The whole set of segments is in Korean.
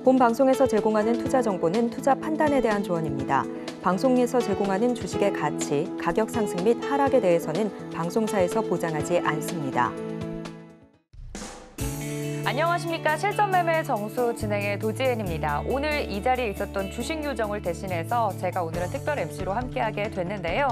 본 방송에서 제공하는 투자 정보는 투자 판단에 대한 조언입니다. 방송에서 제공하는 주식의 가치, 가격 상승 및 하락에 대해서는 방송사에서 보장하지 않습니다. 안녕하십니까. 실전매매 정수 진행의 도지은입니다. 오늘 이 자리에 있었던 주식 요정을 대신해서 제가 오늘은 특별 MC로 함께하게 됐는데요.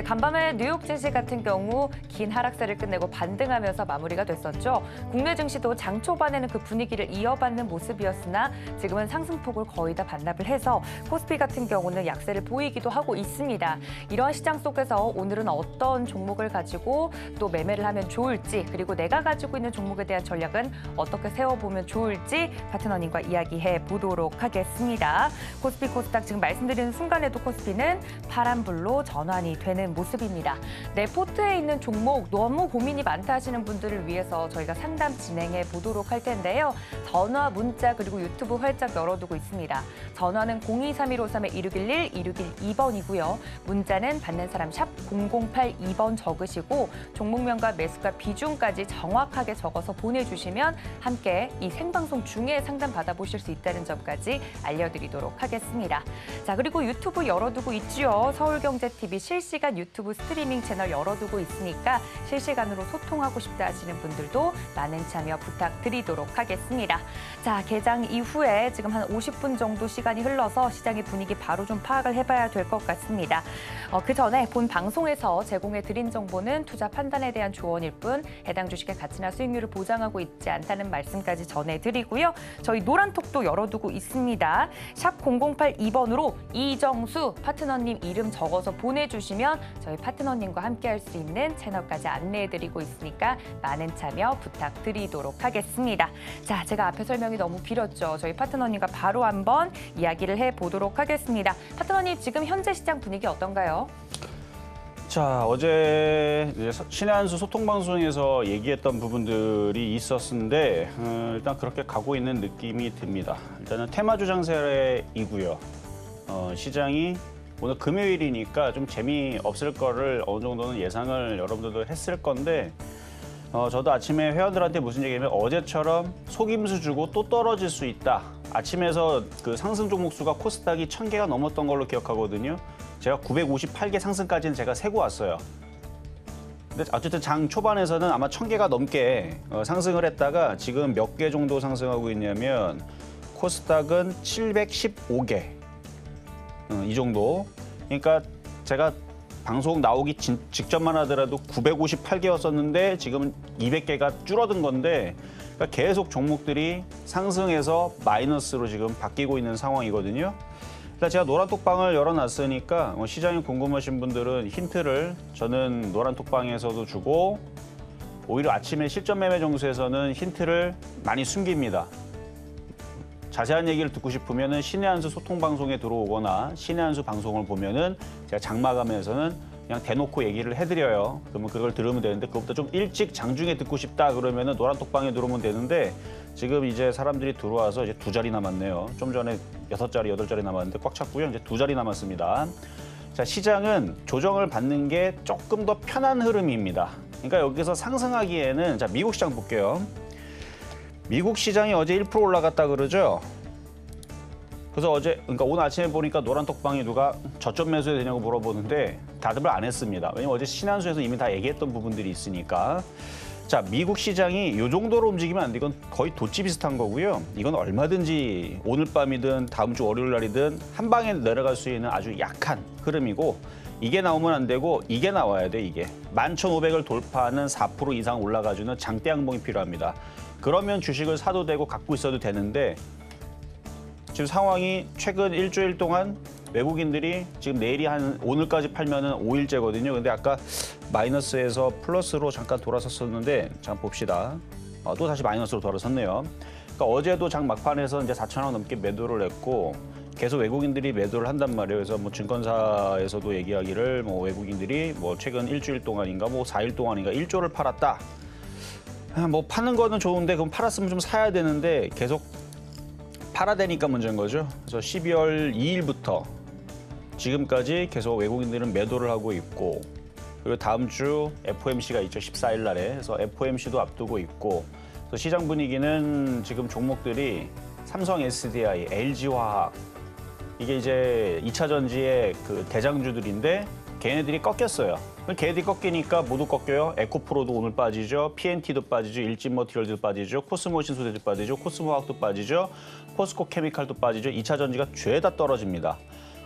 간밤에 뉴욕 증시 같은 경우 긴 하락세를 끝내고 반등하면서 마무리가 됐었죠. 국내 증시도 장 초반에는 그 분위기를 이어받는 모습이었으나 지금은 상승폭을 거의 다 반납을 해서 코스피 같은 경우는 약세를 보이기도 하고 있습니다. 이러한 시장 속에서 오늘은 어떤 종목을 가지고 또 매매를 하면 좋을지, 그리고 내가 가지고 있는 종목에 대한 전략은 어떻게 세워보면 좋을지 파트너님과 이야기해 보도록 하겠습니다. 코스피 코스닥 지금 말씀드리는 순간에도 코스피는 파란불로 전환이 되는 모습입니다. 내 포트에 있는 종목 너무 고민이 많다 하시는 분들을 위해서 저희가 상담 진행해 보도록 할 텐데요. 전화, 문자 그리고 유튜브 활짝 열어두고 있습니다. 전화는 023153-1611, 1612번이고요. 문자는 받는 사람 샵 0082번 적으시고 종목명과 매수가 비중까지 정확하게 적어서 보내주시면 함께 이 생방송 중에 상담 받아보실 수 있다는 점까지 알려드리도록 하겠습니다. 자, 그리고 유튜브 열어두고 있지요. 서울경제TV 실시간 유튜브 스트리밍 채널 열어두고 있으니까 실시간으로 소통하고 싶다 하시는 분들도 많은 참여 부탁드리도록 하겠습니다. 자, 개장 이후에 지금 한 50분 정도 시간이 흘러서 시장의 분위기 바로 좀 파악을 해봐야 될 것 같습니다. 그 전에 본 방송에서 제공해드린 정보는 투자 판단에 대한 조언일 뿐 해당 주식의 가치나 수익률을 보장하고 있지 않다는 말씀까지 전해드리고요. 저희 노란톡도 열어두고 있습니다. 샵 0082번으로 이정수 파트너님 이름 적어서 보내주시면 저희 파트너님과 함께할 수 있는 채널까지 안내해드리고 있으니까 많은 참여 부탁드리도록 하겠습니다. 자, 제가 앞에 설명이 너무 길었죠. 저희 파트너님과 바로 한번 이야기를 해보도록 하겠습니다. 파트너님, 지금 현재 시장 분위기 어떤가요? 자, 어제 신의 한수 소통방송에서 얘기했던 부분들이 있었는데 일단 그렇게 가고 있는 느낌이 듭니다. 일단은 테마주 장세이고요. 시장이 오늘 금요일이니까 좀 재미없을 거를 어느 정도는 예상을 여러분들도 했을 건데 저도 아침에 회원들한테 무슨 얘기냐면 어제처럼 속임수 주고 또 떨어질 수 있다. 아침에서 그 상승 종목 수가 코스닥이 1000개가 넘었던 걸로 기억하거든요. 제가 958개 상승까지는 제가 세고 왔어요. 근데 어쨌든 장 초반에서는 아마 1000개가 넘게 상승을 했다가 지금 몇 개 정도 상승하고 있냐면 코스닥은 715개. 이 정도. 그러니까 제가 방송 나오기 직전만 하더라도 958개였었는데 지금은 200개가 줄어든 건데 그러니까 계속 종목들이 상승해서 마이너스로 지금 바뀌고 있는 상황이거든요. 일단 제가 노란톡방을 열어놨으니까 시장이 궁금하신 분들은 힌트를 저는 노란톡방에서도 주고 오히려 아침에 실전 매매 정수에서는 힌트를 많이 숨깁니다. 자세한 얘기를 듣고 싶으면 신의 한수 소통방송에 들어오거나 신의 한수 방송을 보면은 제가 장마감에서는 그냥 대놓고 얘기를 해드려요. 그러면 그걸 들으면 되는데 그것보다 좀 일찍 장중에 듣고 싶다 그러면은 노란톡방에 들어오면 되는데 지금 이제 사람들이 들어와서 이제 2자리 남았네요. 좀 전에 6자리, 8자리 남았는데 꽉 찼고요. 이제 2자리 남았습니다. 자, 시장은 조정을 받는 게 조금 더 편한 흐름입니다. 그러니까 여기서 상승하기에는 자, 미국 시장 볼게요. 미국 시장이 어제 1% 올라갔다 그러죠. 그래서 그러니까 오늘 아침에 보니까 노란톡방에 누가 저점 매수해도 되냐고 물어보는데 다들 안 했습니다. 왜냐면 어제 신한수에서 이미 다 얘기했던 부분들이 있으니까. 자, 미국 시장이 이 정도로 움직이면 안 돼. 이건 거의 도치 비슷한 거고요. 이건 얼마든지 오늘 밤이든 다음 주 월요일 날이든 한 방에 내려갈 수 있는 아주 약한 흐름이고 이게 나오면 안 되고 이게 나와야 돼, 이게. 11,500을 돌파하는 4% 이상 올라가주는 장대 양봉이 필요합니다. 그러면 주식을 사도 되고 갖고 있어도 되는데 지금 상황이 최근 일주일 동안 외국인들이 지금 내일이 오늘까지 팔면은 5일째거든요. 근데 아까 마이너스에서 플러스로 잠깐 돌아섰었는데 잠깐 봅시다. 또 다시 마이너스로 돌아섰네요. 그러니까 어제도 장 막판에서 이제 4,000원 넘게 매도를 했고 계속 외국인들이 매도를 한단 말이에요. 그래서 뭐 증권사에서도 얘기하기를 뭐 외국인들이 뭐 최근 일주일 동안인가 뭐 4일 동안인가 1조를 팔았다. 뭐 파는 거는 좋은데 그럼 팔았으면 좀 사야 되는데 계속 팔아대니까 문제인 거죠. 그래서 12월 2일부터 지금까지 계속 외국인들은 매도를 하고 있고 그리고 다음 주 FOMC가 있죠. 14일 날에. 그래서 FOMC도 앞두고 있고 그래서 시장 분위기는 지금 종목들이 삼성 SDI, LG화학 이게 이제 2차 전지의 그 대장주들인데 걔네들이 꺾였어요. 걔네들이 꺾이니까 모두 꺾여요. 에코프로도 오늘 빠지죠. PNT도 빠지죠. 일진머티리얼도 빠지죠. 코스모신소재도 빠지죠. 코스모화학도 빠지죠. 포스코 케미칼도 빠지죠. 2차 전지가 죄다 떨어집니다.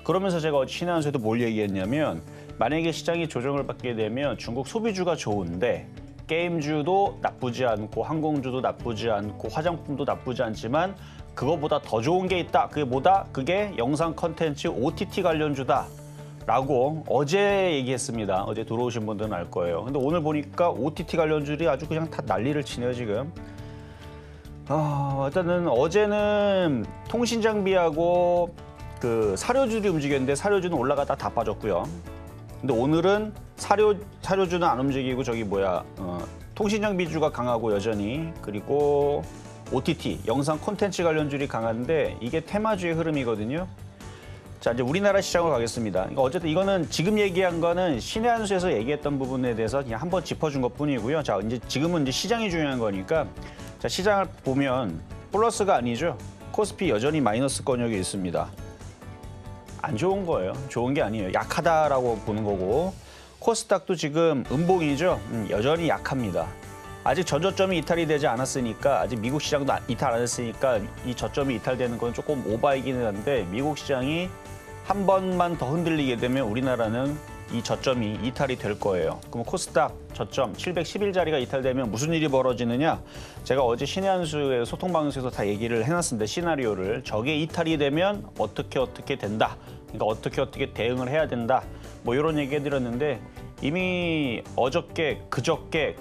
그러면서 제가 어제 신한수에도 뭘 얘기했냐면 만약에 시장이 조정을 받게 되면 중국 소비주가 좋은데 게임주도 나쁘지 않고 항공주도 나쁘지 않고 화장품도 나쁘지 않지만 그거보다 더 좋은 게 있다. 그게 뭐다? 그게 영상 컨텐츠 OTT 관련주다. 라고 어제 얘기했습니다. 어제 들어오신 분들은 알 거예요. 근데 오늘 보니까 OTT 관련주들이 아주 그냥 다 난리를 치네요, 지금. 일단은 어제는 통신 장비하고 그 사료주들이 움직였는데 사료주는 올라가다 다 빠졌고요. 근데 오늘은 사료주는 안 움직이고 통신 장비주가 강하고 여전히 그리고 OTT 영상 콘텐츠 관련주들이 강한데 이게 테마주의 흐름이거든요. 자, 이제 우리나라 시장으로 가겠습니다. 그러니까 어쨌든 이거는 지금 얘기한 거는 신의 한 수에서 얘기했던 부분에 대해서 그냥 한번 짚어준 것뿐이고요. 자, 지금은 이제 시장이 중요한 거니까 자, 시장을 보면 플러스가 아니죠. 코스피 여전히 마이너스 권역에 있습니다. 안 좋은 거예요. 좋은 게 아니에요. 약하다라고 보는 거고 코스닥도 지금 음봉이죠. 여전히 약합니다. 아직 전저점이 이탈이 되지 않았으니까 아직 미국 시장도 이탈 안 했으니까 이 저점이 이탈되는 건 조금 오바이기는 한데 미국 시장이 한 번만 더 흔들리게 되면 우리나라는 이 저점이 이탈이 될 거예요. 그럼 코스닥 저점 711자리가 이탈되면 무슨 일이 벌어지느냐? 제가 어제 신의 한 수의 소통방송에서 다 얘기를 해놨습니다. 시나리오를. 저게 이탈이 되면 어떻게 된다. 그러니까 어떻게 대응을 해야 된다. 뭐 이런 얘기 해드렸는데 이미 어저께, 그저께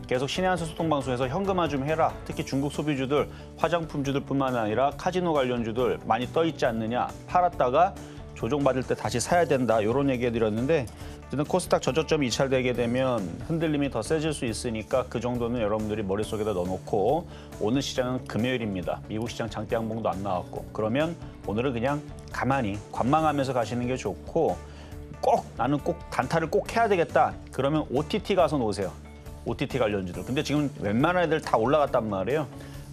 계속 신의 한 수 소통방송에서 현금화 좀 해라. 특히 중국 소비주들, 화장품주들뿐만 아니라 카지노 관련주들 많이 떠 있지 않느냐. 팔았다가 조정받을 때 다시 사야 된다. 이런 얘기 해드렸는데 어쨌든 코스닥 저저점이 이탈되게 되면 흔들림이 더 세질 수 있으니까 그 정도는 여러분들이 머릿속에다 넣어놓고 오늘 시장은 금요일입니다. 미국 시장 장대 양봉도 안 나왔고 그러면 오늘은 그냥 가만히 관망하면서 가시는 게 좋고 나는 꼭 단타를 꼭 해야 되겠다. 그러면 OTT 가서 놓으세요. OTT 관련주들. 근데 지금 웬만한 애들 다 올라갔단 말이에요.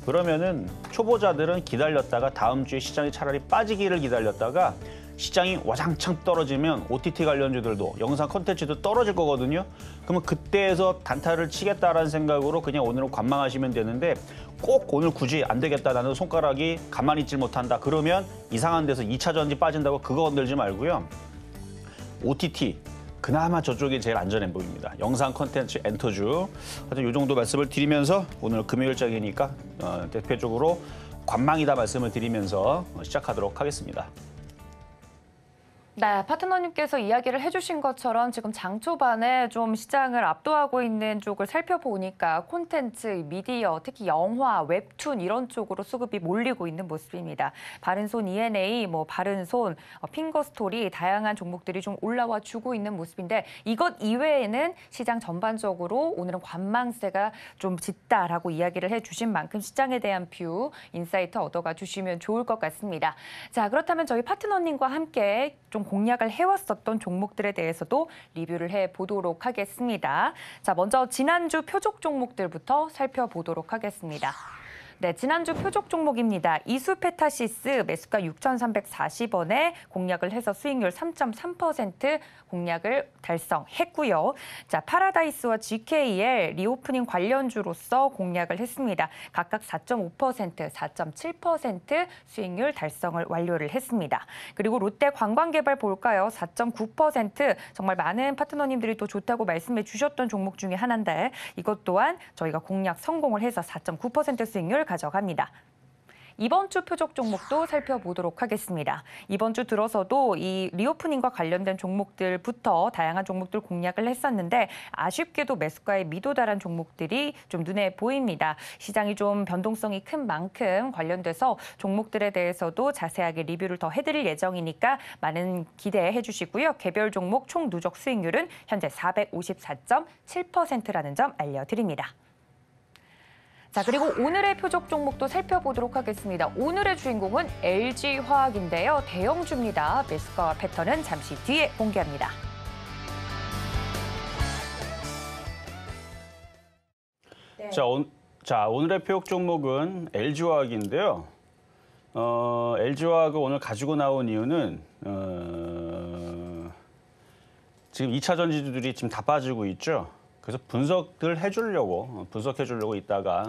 그러면은 초보자들은 기다렸다가 다음 주에 시장이 차라리 빠지기를 기다렸다가 시장이 와장창 떨어지면 OTT 관련주들도 영상 콘텐츠도 떨어질 거거든요. 그러면 그때에서 단타를 치겠다라는 생각으로 그냥 오늘은 관망하시면 되는데 꼭 오늘 굳이 안 되겠다. 나는 손가락이 가만히 있질 못한다. 그러면 이상한 데서 2차 전지 빠진다고 그거 건들지 말고요. OTT 그나마 저쪽이 제일 안전해 보입니다. 영상 콘텐츠 엔터주. 하여튼 이 정도 말씀을 드리면서 오늘 금요일장이니까 대표적으로 관망이다 말씀을 드리면서 시작하도록 하겠습니다. 네, 파트너님께서 이야기를 해주신 것처럼 지금 장 초반에 좀 시장을 압도하고 있는 쪽을 살펴보니까 콘텐츠, 미디어, 특히 영화, 웹툰 이런 쪽으로 수급이 몰리고 있는 모습입니다. 바른손 ENA, 바른손, 핑거스토리 다양한 종목들이 좀 올라와 주고 있는 모습인데 이것 이외에는 시장 전반적으로 오늘은 관망세가 좀 짙다라고 이야기를 해주신 만큼 시장에 대한 뷰, 인사이트 얻어가 주시면 좋을 것 같습니다. 자, 그렇다면 저희 파트너님과 함께 좀 공략을 해왔었던 종목들에 대해서도 리뷰를 해보도록 하겠습니다. 자, 먼저 지난주 표적 종목들부터 살펴보도록 하겠습니다. 네, 지난주 표적 종목입니다. 이수페타시스 매수가 6,340원에 공략을 해서 수익률 3.3% 공략을 달성했고요. 자, 파라다이스와 GKL 리오프닝 관련주로서 공략을 했습니다. 각각 4.5%, 4.7% 수익률 달성을 완료를 했습니다. 그리고 롯데 관광개발 볼까요? 4.9% 정말 많은 파트너님들이 또 좋다고 말씀해 주셨던 종목 중에 하나인데 이것 또한 저희가 공략 성공을 해서 4.9% 수익률 가져갑니다. 이번 주 표적 종목도 살펴보도록 하겠습니다. 이번 주 들어서도 이 리오프닝과 관련된 종목들부터 다양한 종목들 공략을 했었는데 아쉽게도 매수가에 미도달한 종목들이 좀 눈에 보입니다. 시장이 좀 변동성이 큰 만큼 관련돼서 종목들에 대해서도 자세하게 리뷰를 더 해드릴 예정이니까 많은 기대해 주시고요. 개별 종목 총 누적 수익률은 현재 454.7%라는 점 알려드립니다. 자, 그리고 오늘의 표적 종목도 살펴보도록 하겠습니다. 오늘의 주인공은 LG화학인데요. 대형주입니다. 매수가와 패턴은 잠시 뒤에 공개합니다. 네. 자, 오늘의 표적 종목은 LG화학인데요. LG화학을 오늘 가지고 나온 이유는 지금 2차 전지들이 지금 다 빠지고 있죠. 그래서 분석을 분석해 주려고 이따가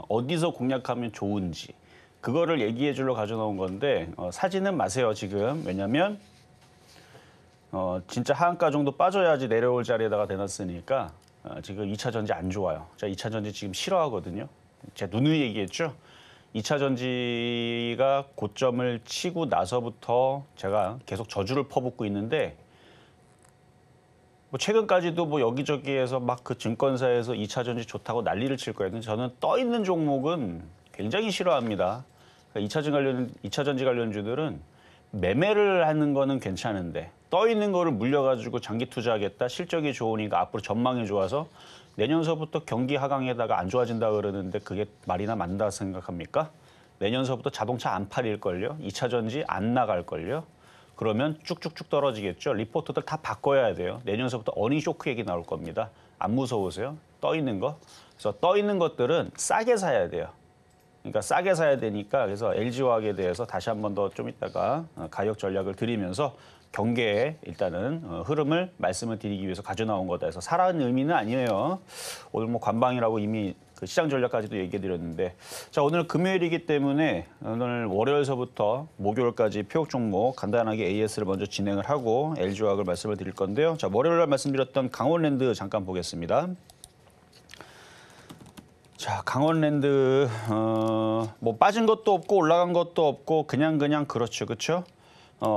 어디서 공략하면 좋은지 그거를 얘기해 주려고 가져놓은 건데 사지는 마세요 지금. 왜냐면 진짜 하한가 정도 빠져야지 내려올 자리에다가 대놨으니까 지금 2차 전지 안 좋아요. 제가 2차 전지 지금 싫어하거든요. 제가 누누이 얘기했죠. 2차 전지가 고점을 치고 나서부터 제가 계속 저주를 퍼붓고 있는데 뭐 최근까지도 뭐 여기저기에서 막 그 증권사에서 2차 전지 좋다고 난리를 칠 거예요. 저는 떠 있는 종목은 굉장히 싫어합니다. 그러니까 2차 전지 관련주들은 매매를 하는 거는 괜찮은데 떠 있는 거를 물려가지고 장기 투자하겠다. 실적이 좋으니까 앞으로 전망이 좋아서 내년서부터 경기 하강에다가 안 좋아진다 그러는데 그게 말이나 맞는다 생각합니까? 내년서부터 자동차 안 팔릴걸요? 2차 전지 안 나갈걸요? 그러면 쭉쭉쭉 떨어지겠죠. 리포트들 다 바꿔야 돼요. 내년서부터 어닝 쇼크 얘기 나올 겁니다. 안 무서우세요? 떠 있는 거? 그래서 떠 있는 것들은 싸게 사야 돼요. 그러니까 싸게 사야 되니까 그래서 LG화학에 대해서 다시 한 번 더 좀 이따가 가격 전략을 드리면서 경계의 일단은 흐름을 말씀을 드리기 위해서 가져나온 거다 해서 사라는 의미는 아니에요. 오늘 뭐 관방이라고 이미 그 시장 전략까지도 얘기해 드렸는데 자 오늘 금요일이기 때문에 오늘 월요일서부터 목요일까지 표적 종목 간단하게 AS를 먼저 진행을 하고 LG화학을 말씀을 드릴 건데요. 자 월요일 날 말씀드렸던 강원랜드 잠깐 보겠습니다. 자, 강원랜드 뭐 빠진 것도 없고 올라간 것도 없고 그냥 그렇죠. 그렇죠?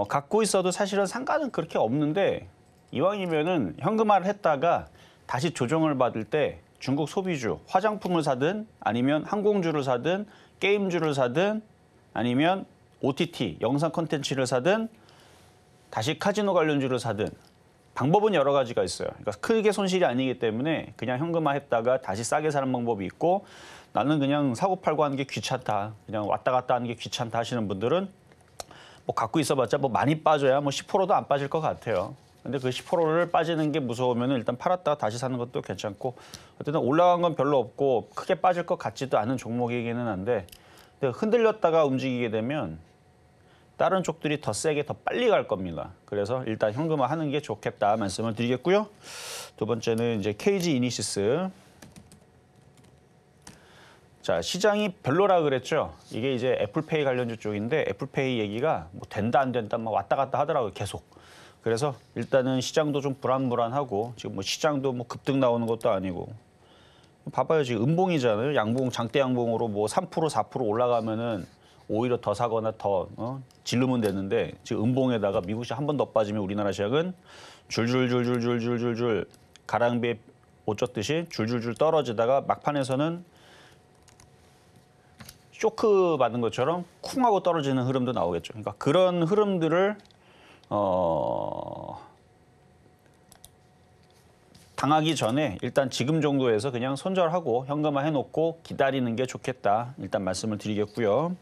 갖고 있어도 사실은 상가는 그렇게 없는데 이왕이면은 현금화를 했다가 다시 조정을 받을 때 중국 소비주, 화장품을 사든 아니면 항공주를 사든 게임주를 사든 아니면 OTT, 영상 콘텐츠를 사든 다시 카지노 관련주를 사든 방법은 여러 가지가 있어요. 그러니까 크게 손실이 아니기 때문에 그냥 현금화했다가 다시 싸게 사는 방법이 있고 나는 그냥 사고 팔고 하는 게 귀찮다. 그냥 왔다 갔다 하는 게 귀찮다 하시는 분들은 뭐 갖고 있어봤자 뭐 많이 빠져야 뭐 10%도 안 빠질 것 같아요. 근데 그 10%를 빠지는 게 무서우면 일단 팔았다가 다시 사는 것도 괜찮고 어쨌든 올라간 건 별로 없고 크게 빠질 것 같지도 않은 종목이기는 한데 근데 흔들렸다가 움직이게 되면 다른 쪽들이 더 세게 더 빨리 갈 겁니다. 그래서 일단 현금화 하는 게 좋겠다 말씀을 드리겠고요. 두 번째는 이제 KG 이니시스. 자, 시장이 별로라 그랬죠. 이게 이제 애플페이 관련주 쪽인데 애플페이 얘기가 뭐 된다 안 된다 막 왔다 갔다 하더라고요. 계속. 그래서 일단은 시장도 좀 불안불안하고 지금 뭐 시장도 뭐 급등 나오는 것도 아니고 봐봐요. 지금 음봉이잖아요. 양봉 장대 양봉으로 뭐 3% 4% 올라가면은 오히려 더 사거나 더 질르면 되는데 지금 음봉에다가 미국 시장 한 번 더 빠지면 우리나라 시장은 줄줄줄줄줄줄줄줄 가랑비에 옷 젖듯이 줄줄줄 떨어지다가 막판에서는 쇼크 받는 것처럼 쿵 하고 떨어지는 흐름도 나오겠죠. 그러니까 그런 흐름들을 당하기 전에 일단 지금 정도에서 그냥 손절하고 현금화 해놓고 기다리는 게 좋겠다. 일단 말씀을 드리겠고요.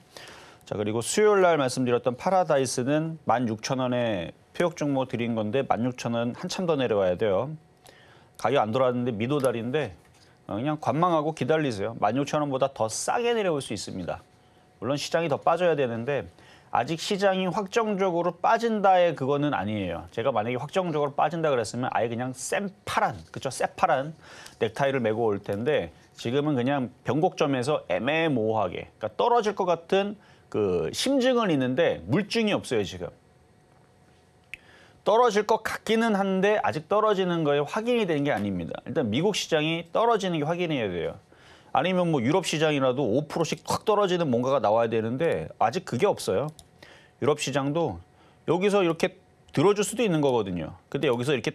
자 그리고 수요일 날 말씀드렸던 파라다이스는 16,000원에 표적 종목 드린 건데 16,000원 한참 더 내려와야 돼요. 가격 안 돌아왔는데 미도달인데 그냥 관망하고 기다리세요. 16,000원보다 더 싸게 내려올 수 있습니다. 물론 시장이 더 빠져야 되는데 아직 시장이 확정적으로 빠진다의 그거는 아니에요. 제가 만약에 확정적으로 빠진다 그랬으면 아예 그냥 쎄파란, 그쵸? 새파란 넥타이를 메고 올 텐데 지금은 그냥 변곡점에서 애매모호하게 그러니까 떨어질 것 같은 그 심증은 있는데 물증이 없어요, 지금. 떨어질 것 같기는 한데 아직 떨어지는 거에 확인이 되는 게 아닙니다. 일단 미국 시장이 떨어지는 게 확인해야 돼요. 아니면 뭐 유럽 시장이라도 5%씩 확 떨어지는 뭔가가 나와야 되는데 아직 그게 없어요. 유럽 시장도 여기서 이렇게 들어줄 수도 있는 거거든요. 근데 여기서 이렇게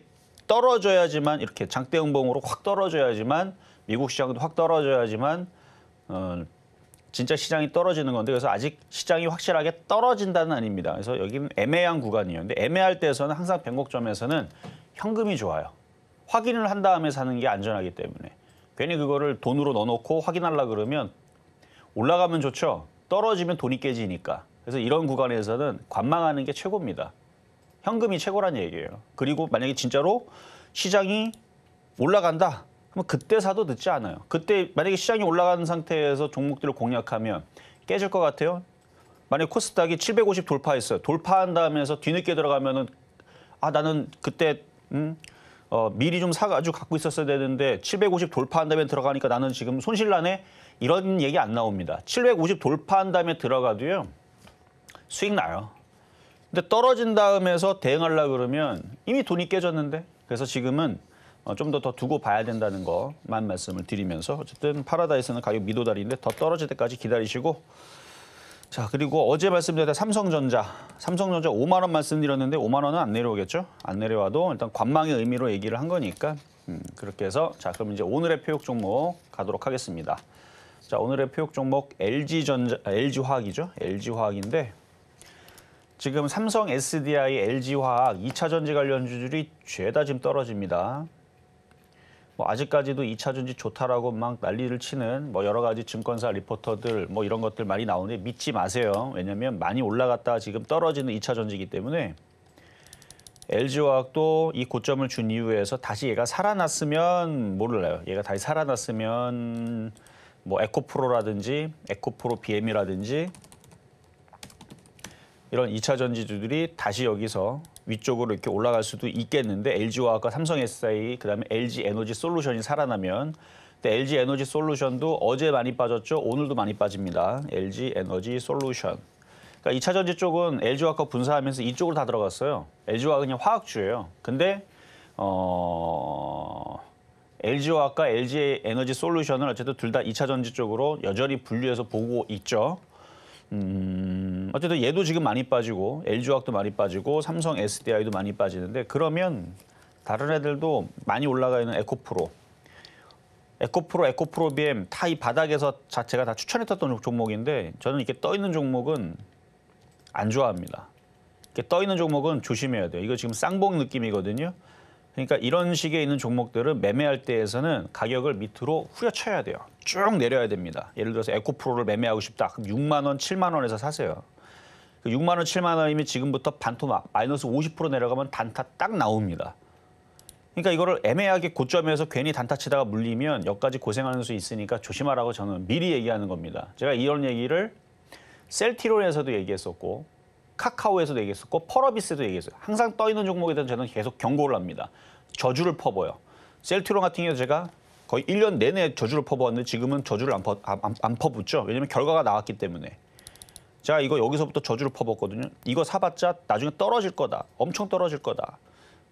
떨어져야지만 이렇게 장대음봉으로 확 떨어져야지만 미국 시장도 확 떨어져야지만 진짜 시장이 떨어지는 건데 그래서 아직 시장이 확실하게 떨어진다는 아닙니다. 그래서 여기는 애매한 구간이에요. 근데 애매할 때에서는 항상 변곡점에서는 현금이 좋아요. 확인을 한 다음에 사는 게 안전하기 때문에. 괜히 그거를 돈으로 넣어놓고 확인하려고 그러면 올라가면 좋죠. 떨어지면 돈이 깨지니까. 그래서 이런 구간에서는 관망하는 게 최고입니다. 현금이 최고란 얘기예요. 그리고 만약에 진짜로 시장이 올라간다. 그럼 그때 사도 늦지 않아요. 그때 만약에 시장이 올라가는 상태에서 종목들을 공략하면 깨질 것 같아요? 만약 코스닥이 750 돌파했어요. 돌파한 다음에서 뒤늦게 들어가면은 나는 그때 미리 좀 사가지고 갖고 있었어야 되는데 750 돌파한 다음에 들어가니까 나는 지금 손실나네? 이런 얘기 안 나옵니다. 750 돌파한 다음에 들어가도요. 수익 나요. 근데 떨어진 다음에서 대응하려고 그러면 이미 돈이 깨졌는데. 그래서 지금은 좀 더 두고 봐야 된다는 것만 말씀을 드리면서 어쨌든 파라다이스는 가격 미도다리인데 더 떨어질 때까지 기다리시고 자 그리고 어제 말씀드렸던 삼성전자 5만 원 말씀드렸는데 5만 원은 안 내려오겠죠? 안 내려와도 일단 관망의 의미로 얘기를 한 거니까 그렇게 해서 자 그럼 이제 오늘의 표역 종목 가도록 하겠습니다. 자 오늘의 표역 종목 LG화학이죠? LG화학인데 지금 삼성 SDI, LG화학 2차 전지 관련주들이 죄다 지금 떨어집니다. 뭐 아직까지도 2차 전지 좋다라고 막 난리를 치는 뭐 여러 가지 증권사 리포터들 뭐 이런 것들 많이 나오는데 믿지 마세요. 왜냐하면 많이 올라갔다가 지금 떨어지는 2차 전지이기 때문에 LG화학도 이 고점을 준 이후에서 다시 얘가 살아났으면 몰라요. 얘가 다시 살아났으면 뭐 에코프로라든지 에코프로 BM이라든지 이런 2차 전지주들이 다시 여기서 위쪽으로 이렇게 올라갈 수도 있겠는데 LG화학과 삼성 SI 그다음에 LG 에너지 솔루션이 살아나면 근데 LG 에너지 솔루션도 어제 많이 빠졌죠. 오늘도 많이 빠집니다. LG 에너지 솔루션. 그러니까 2차 전지 쪽은 LG화학과 분사하면서 이쪽으로 다 들어갔어요. LG화학은 그냥 화학주예요. 근데 LG화학과 LG 에너지 솔루션을 어쨌든 둘 다 2차 전지 쪽으로 여전히 분류해서 보고 있죠. 어쨌든 얘도 지금 많이 빠지고 LG화학도 많이 빠지고 삼성 SDI도 많이 빠지는데 그러면 다른 애들도 많이 올라가 있는 에코프로 BM 다 이 바닥에서 제가 다 추천했던 종목인데 저는 이렇게 떠 있는 종목은 안 좋아합니다. 이렇게 떠 있는 종목은 조심해야 돼요. 이거 지금 쌍봉 느낌이거든요. 그러니까 이런 식의 있는 종목들은 매매할 때에서는 가격을 밑으로 후려쳐야 돼요. 쭉 내려야 됩니다. 예를 들어서 에코프로를 매매하고 싶다. 그럼 6만 원, 7만 원에서 사세요. 6만 원, 7만 원이면 지금부터 반토막, 마이너스 50% 내려가면 단타 딱 나옵니다. 그러니까 이거를 애매하게 고점에서 괜히 단타 치다가 물리면 여기까지 고생하는 수 있으니까 조심하라고 저는 미리 얘기하는 겁니다. 제가 이런 얘기를 셀티론에서도 얘기했었고 카카오에서도 얘기했었고 펄어비스에도 얘기했어요. 항상 떠 있는 종목에 대해서 저는 계속 경고를 합니다. 저주를 퍼부어요. 셀티론 같은 경우 제가 거의 1년 내내 저주를 퍼부었는데 지금은 저주를 안 퍼붓죠. 왜냐하면 결과가 나왔기 때문에. 제가 이거 여기서부터 저주를 퍼붓거든요. 이거 사봤자 나중에 떨어질 거다. 엄청 떨어질 거다.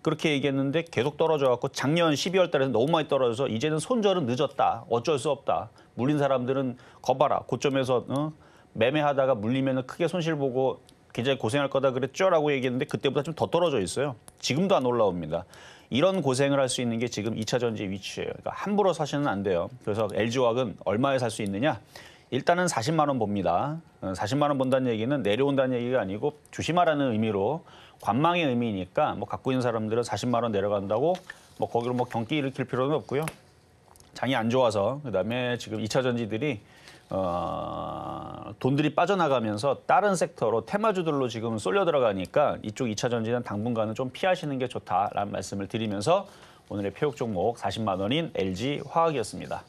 그렇게 얘기했는데 계속 떨어져갖고 작년 12월 달에는 너무 많이 떨어져서 이제는 손절은 늦었다. 어쩔 수 없다. 물린 사람들은 거봐라. 고점에서 매매하다가 물리면 크게 손실 보고 굉장히 고생할 거다 그랬죠? 라고 얘기했는데 그때보다 좀 더 떨어져 있어요. 지금도 안 올라옵니다. 이런 고생을 할 수 있는 게 지금 2차 전지의 위치예요. 그러니까 함부로 사시는 안 돼요. 그래서 LG화학은 얼마에 살 수 있느냐? 일단은 40만 원 봅니다. 40만 원 본다는 얘기는 내려온다는 얘기가 아니고 조심하라는 의미로 관망의 의미니까 뭐 갖고 있는 사람들은 40만 원 내려간다고 뭐 거기로 뭐 경기 일으킬 필요는 없고요. 장이 안 좋아서 그다음에 지금 2차 전지들이 돈들이 빠져나가면서 다른 섹터로 테마주들로 지금 쏠려 들어가니까 이쪽 2차 전지는 당분간은 좀 피하시는 게 좋다라는 말씀을 드리면서 오늘의 표역 종목 40만 원인 LG화학이었습니다.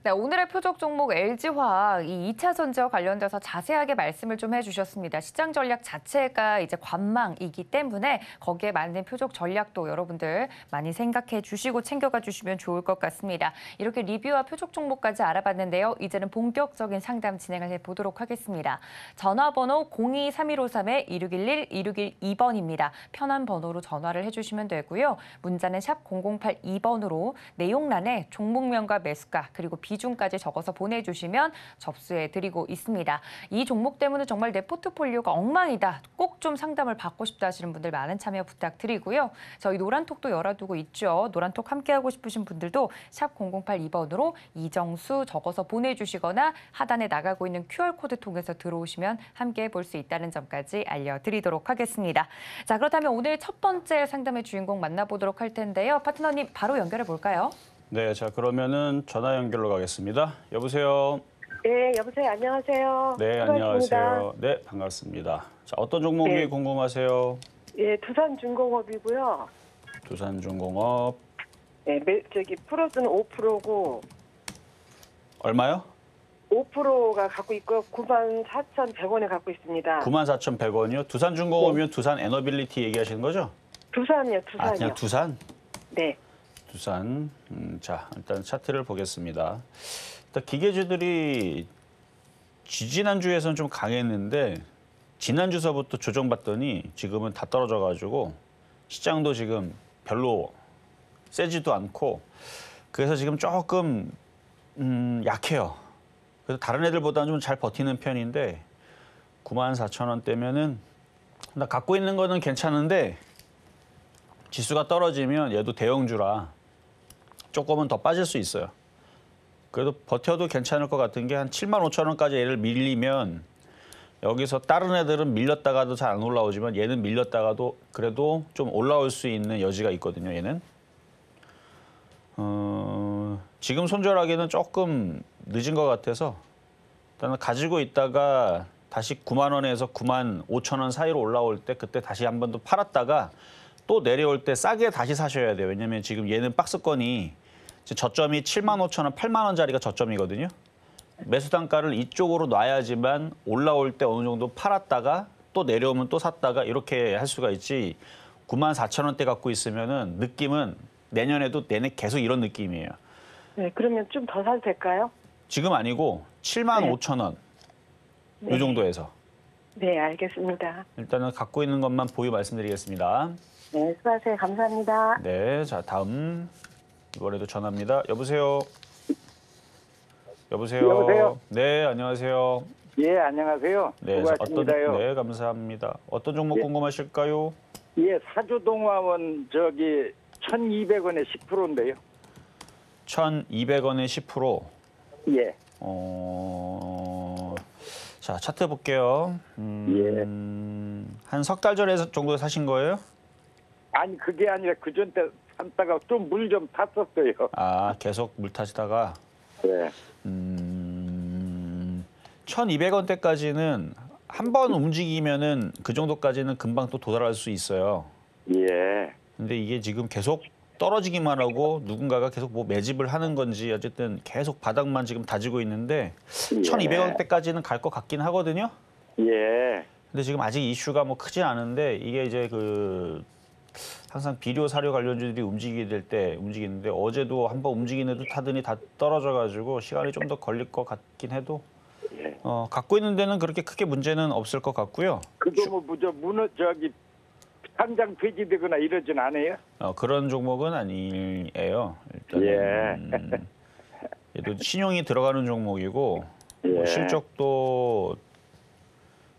네, 오늘의 표적 종목 LG화학 이 2차 전지와 관련돼서 자세하게 말씀을 좀 해주셨습니다. 시장 전략 자체가 이제 관망이기 때문에 거기에 맞는 표적 전략도 여러분들 많이 생각해 주시고 챙겨가 주시면 좋을 것 같습니다. 이렇게 리뷰와 표적 종목까지 알아봤는데요. 이제는 본격적인 상담 진행을 해보도록 하겠습니다. 전화번호 02-3153-2611-2612번입니다. 편한 번호로 전화를 해주시면 되고요. 문자는 샵 0082번으로 내용란에 종목명과 매수가 그리고 비중까지 적어서 보내주시면 접수해드리고 있습니다. 이 종목 때문에 정말 내 포트폴리오가 엉망이다. 꼭 좀 상담을 받고 싶다 하시는 분들 많은 참여 부탁드리고요. 저희 노란톡도 열어두고 있죠. 노란톡 함께하고 싶으신 분들도 샵 0082번으로 이정수 적어서 보내주시거나 하단에 나가고 있는 QR코드 통해서 들어오시면 함께 볼 수 있다는 점까지 알려드리도록 하겠습니다. 자, 그렇다면 오늘 첫 번째 상담의 주인공 만나보도록 할 텐데요. 파트너님 바로 연결해 볼까요? 네, 자 그러면은 전화 연결로 가겠습니다. 여보세요. 네, 여보세요. 안녕하세요. 네, 반갑습니다. 안녕하세요. 네, 반갑습니다. 자, 어떤 종목이 네. 궁금하세요? 예, 두산중공업이고요. 두산중공업 예, 프로스는 5%고 얼마요? 5%가 갖고 있고요. 94,100원에 갖고 있습니다. 94,100원이요? 두산중공업이면 두산 에너빌리티 얘기하시는 거죠? 두산이요, 아, 두산이요. 그냥 두산? 네. 두산. 자, 일단 차트를 보겠습니다. 일단 기계주들이 지지난주에서는 좀 강했는데 지난주서부터 조정받더니 지금은 다 떨어져가지고 시장도 지금 별로 세지도 않고 그래서 지금 조금 약해요. 그래서 다른 애들보다는 좀 잘 버티는 편인데 94,000원대면은 나 갖고 있는 거는 괜찮은데 지수가 떨어지면 얘도 대형주라 조금은 더 빠질 수 있어요. 그래도 버텨도 괜찮을 것 같은 게 한 75,000원까지 얘를 밀리면 여기서 다른 애들은 밀렸다가도 잘 안 올라오지만 얘는 밀렸다가도 그래도 좀 올라올 수 있는 여지가 있거든요. 얘는. 지금 손절하기는 조금 늦은 것 같아서 일단 가지고 있다가 다시 9만 원에서 9만 5천 원 사이로 올라올 때 그때 다시 한 번 더 팔았다가 또 내려올 때 싸게 다시 사셔야 돼요. 왜냐면 지금 얘는 박스권이 저점이 7만 5천 원, 8만 원짜리가 저점이거든요. 매수 단가를 이쪽으로 놔야지만 올라올 때 어느 정도 팔았다가 또 내려오면 또 샀다가 이렇게 할 수가 있지 9만 4천 원대 갖고 있으면은 느낌은 내년에도 내내 계속 이런 느낌이에요. 네, 그러면 좀 더 사도 될까요? 지금 아니고 7만 네. 5천 원. 네. 이 정도에서. 네, 알겠습니다. 일단은 갖고 있는 것만 보유 말씀드리겠습니다. 네, 수고하세요. 감사합니다. 네, 자 다음 이번에도 전화입니다. 여보세요. 여보세요. 여보세요? 네, 안녕하세요. 예, 안녕하세요. 네, 수고하십니다요. 네, 감사합니다. 어떤 종목 예. 궁금하실까요? 예, 사주동화원 1,200원에 10%인데요. 1,200원에 10%. 예. 자, 차트 볼게요. 한 석 달 전에 정도 사신 거예요? 아니, 그게 아니라 그전 때 산다가 좀 물 좀 탔었어요. 아, 계속 물 타시다가. 예. 1,200원대까지는 한 번 움직이면은 그 정도까지는 금방 또 도달할 수 있어요. 예. 근데 이게 지금 계속 떨어지기만 하고 누군가가 계속 뭐 매집을 하는 건지 어쨌든 계속 바닥만 지금 다지고 있는데 예. 1,200원대까지는 갈 것 같긴 하거든요. 예. 근데 지금 아직 이슈가 뭐 크진 않은데 이게 이제 그 항상 비료 사료 관련주들이 움직이는데 어제도 한번 움직이는 듯 하더니 다 떨어져가지고 시간이 좀 더 걸릴 것 같긴 해도 예. 갖고 있는 데는 그렇게 크게 문제는 없을 것 같고요. 그거 상장 폐지되거나 이러진 않아요? 그런 종목은 아니에요. 일단은 예. 얘도 신용이 들어가는 종목이고 뭐 예. 실적도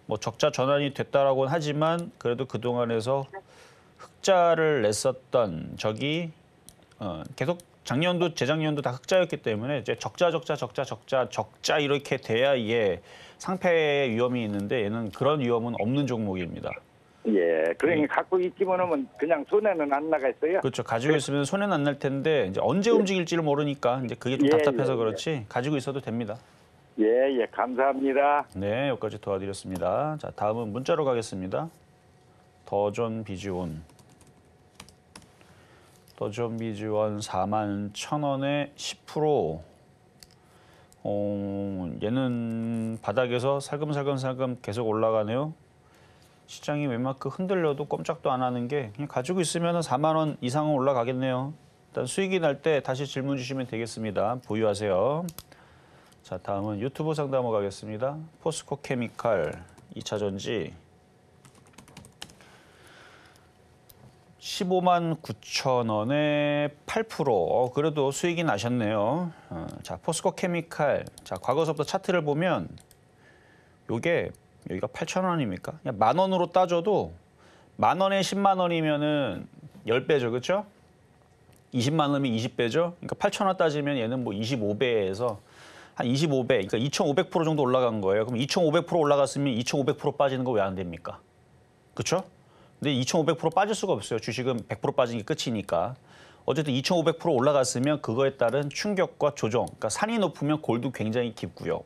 뭐 적자 전환이 됐다라고는 하지만 그래도 그 동안에서 흑자를 냈었던 적이 계속 작년도 재작년도 다 흑자였기 때문에 이제 적자 이렇게 돼야 이게 상패의 위험이 있는데 얘는 그런 위험은 없는 종목입니다. 예. 그러니까 갖고 있기만 하면 그냥 손해는 안 나겠어요? 그렇죠. 가지고 있으면 손해는 안 날 텐데 이제 언제 움직일지를 모르니까 이제 그게 좀 예, 답답해서 예, 그렇지 가지고 있어도 됩니다. 예, 예. 감사합니다. 네, 여기까지 도와드렸습니다. 자, 다음은 문자로 가겠습니다. 더존 비즈온 41,000원에 10%. 얘는 바닥에서 살금살금 계속 올라가네요. 시장이 웬만큼 흔들려도 꼼짝도 안 하는 게 그냥 가지고 있으면 4만 원 이상은 올라가겠네요. 일단 수익이 날 때 다시 질문 주시면 되겠습니다. 보유하세요. 자, 다음은 유튜브 상담으로 가겠습니다. 포스코 케미칼 2차 전지 15만 9천 원에 8%. 그래도 수익이 나셨네요. 자, 포스코 케미칼. 자, 과거서부터 차트를 보면 요게 여기가 8천 원입니까? 그냥 만 원으로 따져도 만 원에 10만 원이면은 10배죠. 그렇죠? 20만 원이면 20배죠. 그러니까 8천 원 따지면 얘는 뭐 25배에서 한 25배. 그러니까 2,500% 정도 올라간 거예요. 그럼 2,500% 올라갔으면 2,500% 빠지는 거 왜 안 됩니까? 그렇죠? 근데 2,500% 빠질 수가 없어요. 주식은 100% 빠진 게 끝이니까. 어쨌든 2,500% 올라갔으면 그거에 따른 충격과 조정. 그러니까 산이 높으면 골도 굉장히 깊고요.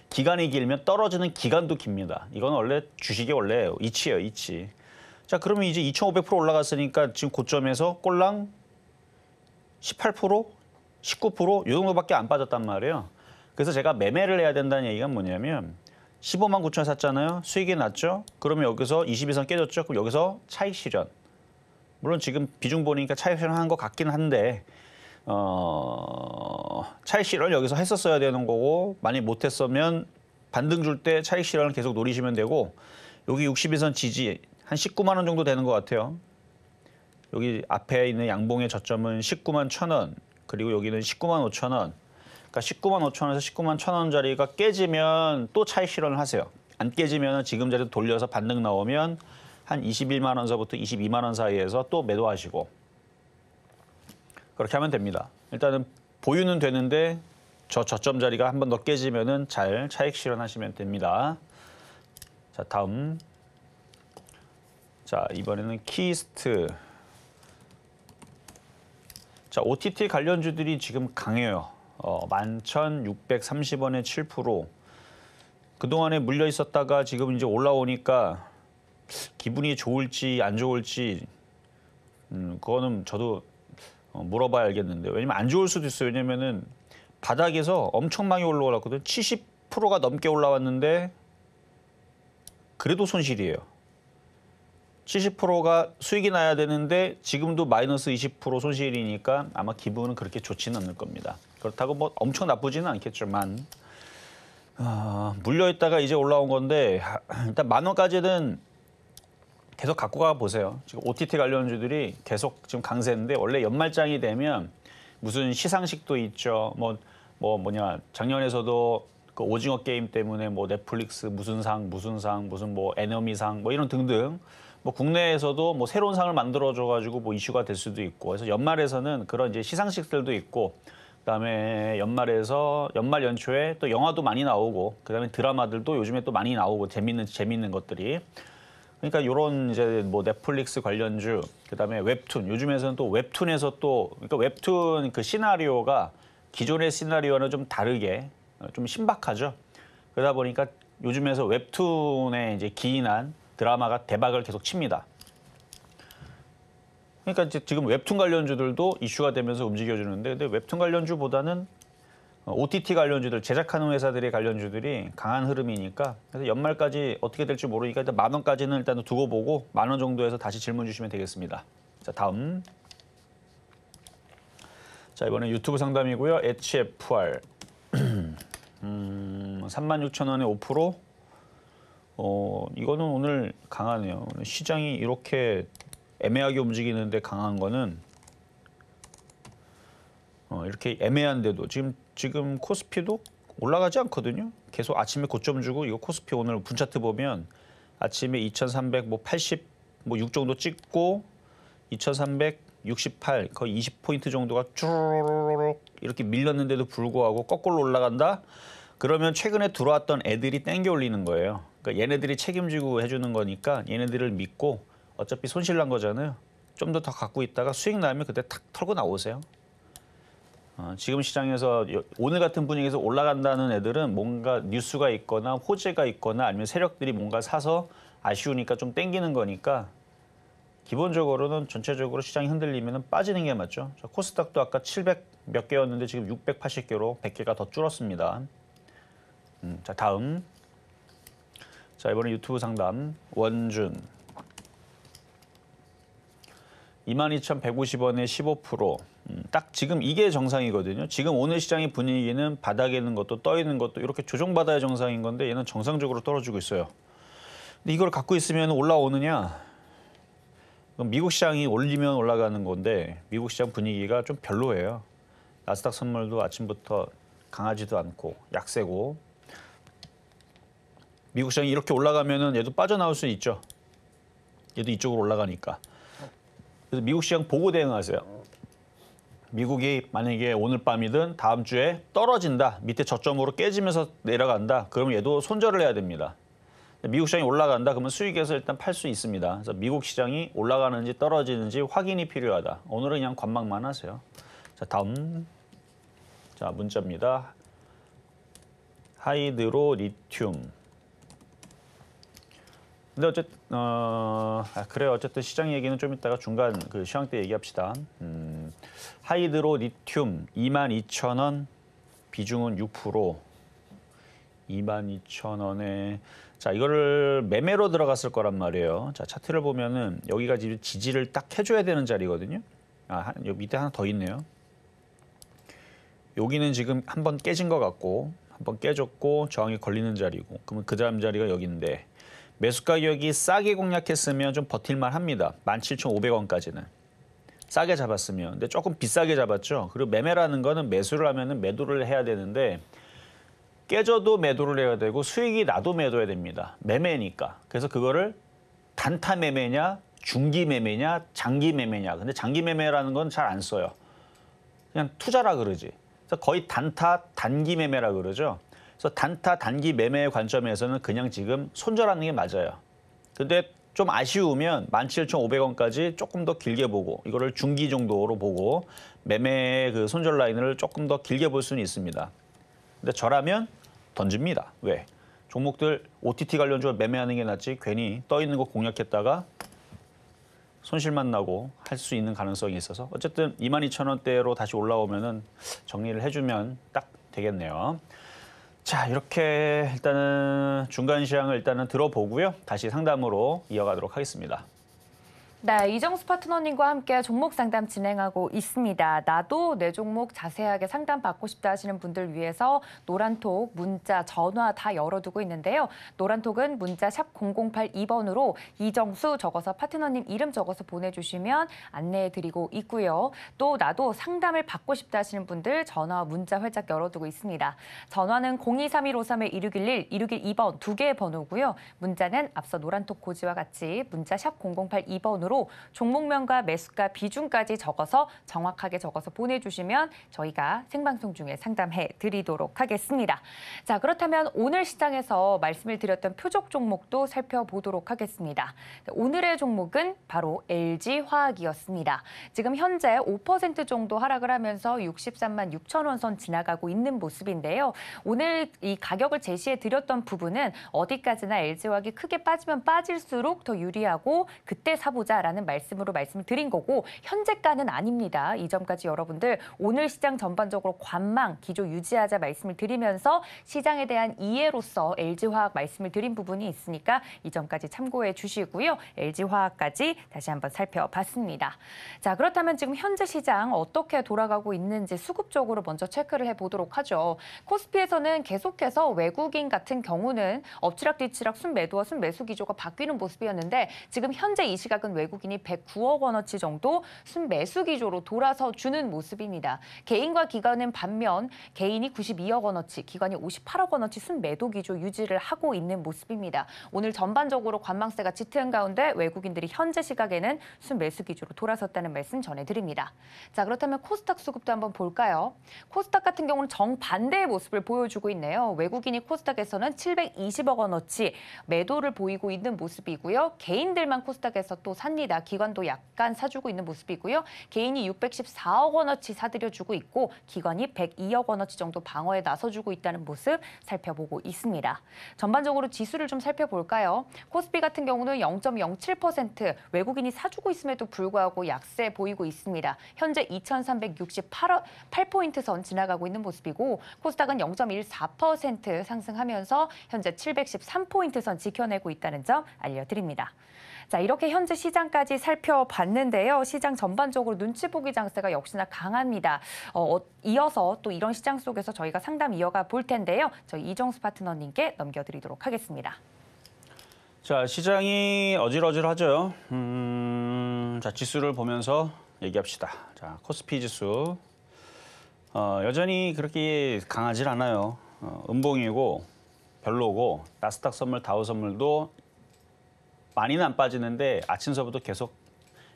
기간이 길면 떨어지는 기간도 깁니다. 이건 원래 주식의 원래 이치예요, 이치. 자, 그러면 이제 2,500% 올라갔으니까 지금 고점에서 꼴랑 18%, 19%, 이 정도밖에 안 빠졌단 말이에요. 그래서 제가 매매를 해야 된다는 얘기가 뭐냐면 15만 9천 샀잖아요. 수익이 났죠. 그러면 여기서 22선 깨졌죠. 그럼 여기서 차익 실현. 물론 지금 비중 보니까 차익 실현한 것 같긴 한데 차익 실현을 여기서 했었어야 되는 거고 만약 못했으면 반등 줄 때 차익 실현을 계속 노리시면 되고 여기 62선 지지 한 19만 원 정도 되는 것 같아요. 여기 앞에 있는 양봉의 저점은 19만 1,000원 그리고 여기는 19만 5천 원. 그러니까 19만 5천 원에서 19만 1,000 원짜리가 깨지면 또 차익 실현을 하세요. 안 깨지면 지금 자리로 돌려서 반등 나오면 한 21만 원서부터 22만 원 사이에서 또 매도하시고 그렇게 하면 됩니다. 일단은 보유는 되는데 저점 자리가 한 번 더 깨지면은 잘 차익 실현하시면 됩니다. 자, 다음. 자, 이번에는 키스트. 자, OTT 관련주들이 지금 강해요. 11,630원에 7%. 그동안에 물려 있었다가 지금 이제 올라오니까 기분이 좋을지 안 좋을지 그거는 저도 물어봐야 알겠는데 왜냐면 안 좋을 수도 있어요. 왜냐면은 바닥에서 엄청 많이 올라왔거든요. 70%가 넘게 올라왔는데 그래도 손실이에요. 70%가 수익이 나야 되는데 지금도 마이너스 20% 손실이니까 아마 기분은 그렇게 좋지는 않을 겁니다. 그렇다고 뭐 엄청 나쁘지는 않겠지만 물려있다가 이제 올라온 건데 일단 10,000원까지는 계속 갖고 가 보세요. 지금 OTT 관련주들이 계속 지금 강세인데 원래 연말장이 되면 무슨 시상식도 있죠. 뭐냐 작년에서도 그 오징어 게임 때문에 뭐 넷플릭스 무슨 뭐 에너미상 뭐 이런 등등 뭐 국내에서도 뭐 새로운 상을 만들어줘 가지고 뭐 이슈가 될 수도 있고 그래서 연말에서는 그런 이제 시상식들도 있고 그다음에 연말 연초에 또 영화도 많이 나오고 그다음에 드라마들도 요즘에 또 많이 나오고 재밌는 것들이 그러니까 요런 이제 뭐 넷플릭스 관련주 그다음에 웹툰 요즘에서는 또 웹툰에서 또 그러니까 웹툰 그 시나리오가 기존의 시나리오와는 좀 다르게 좀 신박하죠. 그러다 보니까 요즘에서 웹툰에 이제 기인한 드라마가 대박을 계속 칩니다. 그러니까 이제 지금 웹툰 관련주들도 이슈가 되면서 움직여주는데 근데 웹툰 관련주보다는 OTT 관련주들, 제작하는 회사들의 관련주들이 강한 흐름이니까 그래서 연말까지 어떻게 될지 모르니까 일단 10,000원까지는 일단 두고 보고 10,000원 정도에서 다시 질문 주시면 되겠습니다. 자, 다음. 자, 이번엔 유튜브 상담이고요. HFR 36,000원에 5%. 이거는 오늘 강하네요. 오늘 시장이 이렇게 애매하게 움직이는데 강한 거는 이렇게 애매한데도 지금 코스피도 올라가지 않거든요. 계속 아침에 고점 주고 이거 코스피 오늘 분차트 보면 아침에 2,380 뭐 6 정도 찍고 2,368 거의 20포인트 정도가 쭈르륵 이렇게 밀렸는데도 불구하고 거꾸로 올라간다. 그러면 최근에 들어왔던 애들이 땡겨 올리는 거예요. 그러니까 얘네들이 책임지고 해주는 거니까 얘네들을 믿고 어차피 손실 난 거잖아요. 좀 더 갖고 있다가 수익 나면 그때 탁 털고 나오세요. 지금 시장에서 오늘 같은 분위기에서 올라간다는 애들은 뭔가 뉴스가 있거나 호재가 있거나 아니면 세력들이 뭔가 사서 아쉬우니까 좀 땡기는 거니까 기본적으로는 전체적으로 시장이 흔들리면 빠지는 게 맞죠. 코스닥도 아까 700 몇 개였는데 지금 680개로 100개가 더 줄었습니다. 자, 다음. 자, 이번에 유튜브 상담 원준 22,150원에 15%. 딱 지금 이게 정상이거든요. 지금 오늘 시장의 분위기는 바닥에 있는 것도 떠 있는 것도 이렇게 조정받아야 정상인 건데 얘는 정상적으로 떨어지고 있어요. 근데 이걸 갖고 있으면 올라오느냐? 미국 시장이 올리면 올라가는 건데 미국 시장 분위기가 좀 별로예요. 나스닥 선물도 아침부터 강하지도 않고 약세고 미국 시장이 이렇게 올라가면은 얘도 빠져나올 수 있죠. 얘도 이쪽으로 올라가니까. 그래서 미국 시장 보고 대응하세요. 미국이 만약에 오늘 밤이든 다음 주에 떨어진다. 밑에 저점으로 깨지면서 내려간다. 그러면 얘도 손절을 해야 됩니다. 미국 시장이 올라간다. 그러면 수익에서 일단 팔 수 있습니다. 그래서 미국 시장이 올라가는지 떨어지는지 확인이 필요하다. 오늘은 그냥 관망만 하세요. 자, 다음. 자, 문자입니다. 하이드로 리튬. 근데 그래요. 어쨌든 시장 얘기는 좀 이따가 중간 그 시황 때 얘기합시다. 하이드로 리튬 22,000원, 비중은 6%. 22,000원에 자 이거를 매매로 들어갔을 거란 말이에요. 자 차트를 보면은 여기가 지금 지지를 딱 해줘야 되는 자리거든요. 여기 밑에 하나 더 있네요. 여기는 지금 한번 깨진 것 같고 한번 깨졌고 저항이 걸리는 자리고 그러면 그 다음 자리가 여기인데 매수 가격이 싸게 공략했으면 좀 버틸만 합니다. 17,500원까지는. 싸게 잡았으면. 근데 조금 비싸게 잡았죠. 그리고 매매라는 거는 매수를 하면은 매도를 해야 되는데 깨져도 매도를 해야 되고 수익이 나도 매도해야 됩니다. 매매니까. 그래서 그거를 단타 매매냐, 중기 매매냐, 장기 매매냐. 근데 장기 매매라는 건 잘 안 써요. 그냥 투자라 그러지. 그래서 거의 단타, 단기 매매라 그러죠. 그래서 단타, 단기 매매의 관점에서는 그냥 지금 손절하는 게 맞아요. 근데 좀 아쉬우면 17,500원까지 조금 더 길게 보고 이거를 중기 정도로 보고 매매의 그 손절 라인을 조금 더 길게 볼 수는 있습니다. 근데 저라면 던집니다. 왜? 종목들 OTT 관련주로 매매하는 게 낫지 괜히 떠 있는 거 공략했다가 손실만 나고 할 수 있는 가능성이 있어서 어쨌든 22,000원대로 다시 올라오면은 정리를 해주면 딱 되겠네요. 자 이렇게 일단은 중간 시황을 일단은 들어보고요. 다시 상담으로 이어가도록 하겠습니다. 네, 이정수 파트너님과 함께 종목 상담 진행하고 있습니다. 나도 내 종목 자세하게 상담 받고 싶다 하시는 분들 위해서 노란톡, 문자, 전화 다 열어두고 있는데요. 노란톡은 문자 샵 0082번으로 이정수 적어서 파트너님 이름 적어서 보내주시면 안내해드리고 있고요. 또 나도 상담을 받고 싶다 하시는 분들 전화, 문자 활짝 열어두고 있습니다. 전화는 023153-1611, 1612번 두 개의 번호고요. 문자는 앞서 노란톡 고지와 같이 문자 샵 0082번으로 종목명과 매수가 비중까지 적어서 정확하게 적어서 보내주시면 저희가 생방송 중에 상담해 드리도록 하겠습니다. 자, 그렇다면 오늘 시장에서 말씀을 드렸던 표적 종목도 살펴보도록 하겠습니다. 오늘의 종목은 바로 LG화학이었습니다. 지금 현재 5% 정도 하락을 하면서 63만 6천 원 선 지나가고 있는 모습인데요. 오늘 이 가격을 제시해 드렸던 부분은 어디까지나 LG화학이 크게 빠지면 빠질수록 더 유리하고 그때 사보자 라는 말씀으로 말씀을 드린 거고 현재가는 아닙니다. 이 점까지 여러분들 오늘 시장 전반적으로 관망, 기조 유지하자 말씀을 드리면서 시장에 대한 이해로서 LG화학 말씀을 드린 부분이 있으니까 이 점까지 참고해 주시고요. LG화학까지 다시 한번 살펴봤습니다. 자, 그렇다면 지금 현재 시장 어떻게 돌아가고 있는지 수급적으로 먼저 체크를 해보도록 하죠. 코스피에서는 계속해서 외국인 같은 경우는 엎치락 뒤치락 순매도와 순매수 기조가 바뀌는 모습이었는데 지금 현재 이 시각은 외국인이 109억 원어치 정도 순매수 기조로 돌아서 주는 모습입니다. 개인과 기관은 반면 개인이 92억 원어치, 기관이 58억 원어치 순매도 기조 유지를 하고 있는 모습입니다. 오늘 전반적으로 관망세가 짙은 가운데 외국인들이 현재 시각에는 순매수 기조로 돌아섰다는 말씀 전해드립니다. 자, 그렇다면 코스닥 수급도 한번 볼까요? 코스닥 같은 경우는 정반대의 모습을 보여주고 있네요. 외국인이 코스닥에서는 720억 원어치 매도를 보이고 있는 모습이고요. 개인들만 코스닥에서 또 삽니다. 기관도 약간 사주고 있는 모습이고요. 개인이 614억 원어치 사들여주고 있고 기관이 102억 원어치 정도 방어에 나서주고 있다는 모습 살펴보고 있습니다. 전반적으로 지수를 좀 살펴볼까요? 코스피 같은 경우는 0.07% 외국인이 사주고 있음에도 불구하고 약세 보이고 있습니다. 현재 2,368포인트 선 지나가고 있는 모습이고 코스닥은 0.14% 상승하면서 현재 713포인트 선 지켜내고 있다는 점 알려드립니다. 자, 이렇게 현재 시장까지 살펴봤는데요. 시장 전반적으로 눈치 보기 장세가 역시나 강합니다. 이어서 또 이런 시장 속에서 저희가 상담 이어가 볼 텐데요. 저희 이정수 파트너님께 넘겨드리도록 하겠습니다. 자, 시장이 어질어질하죠. 자, 지수를 보면서 얘기합시다. 자, 코스피 지수. 여전히 그렇게 강하질 않아요. 음봉이고 별로고 나스닥 선물, 다우 선물도 많이는 안 빠지는데 아침서부터 계속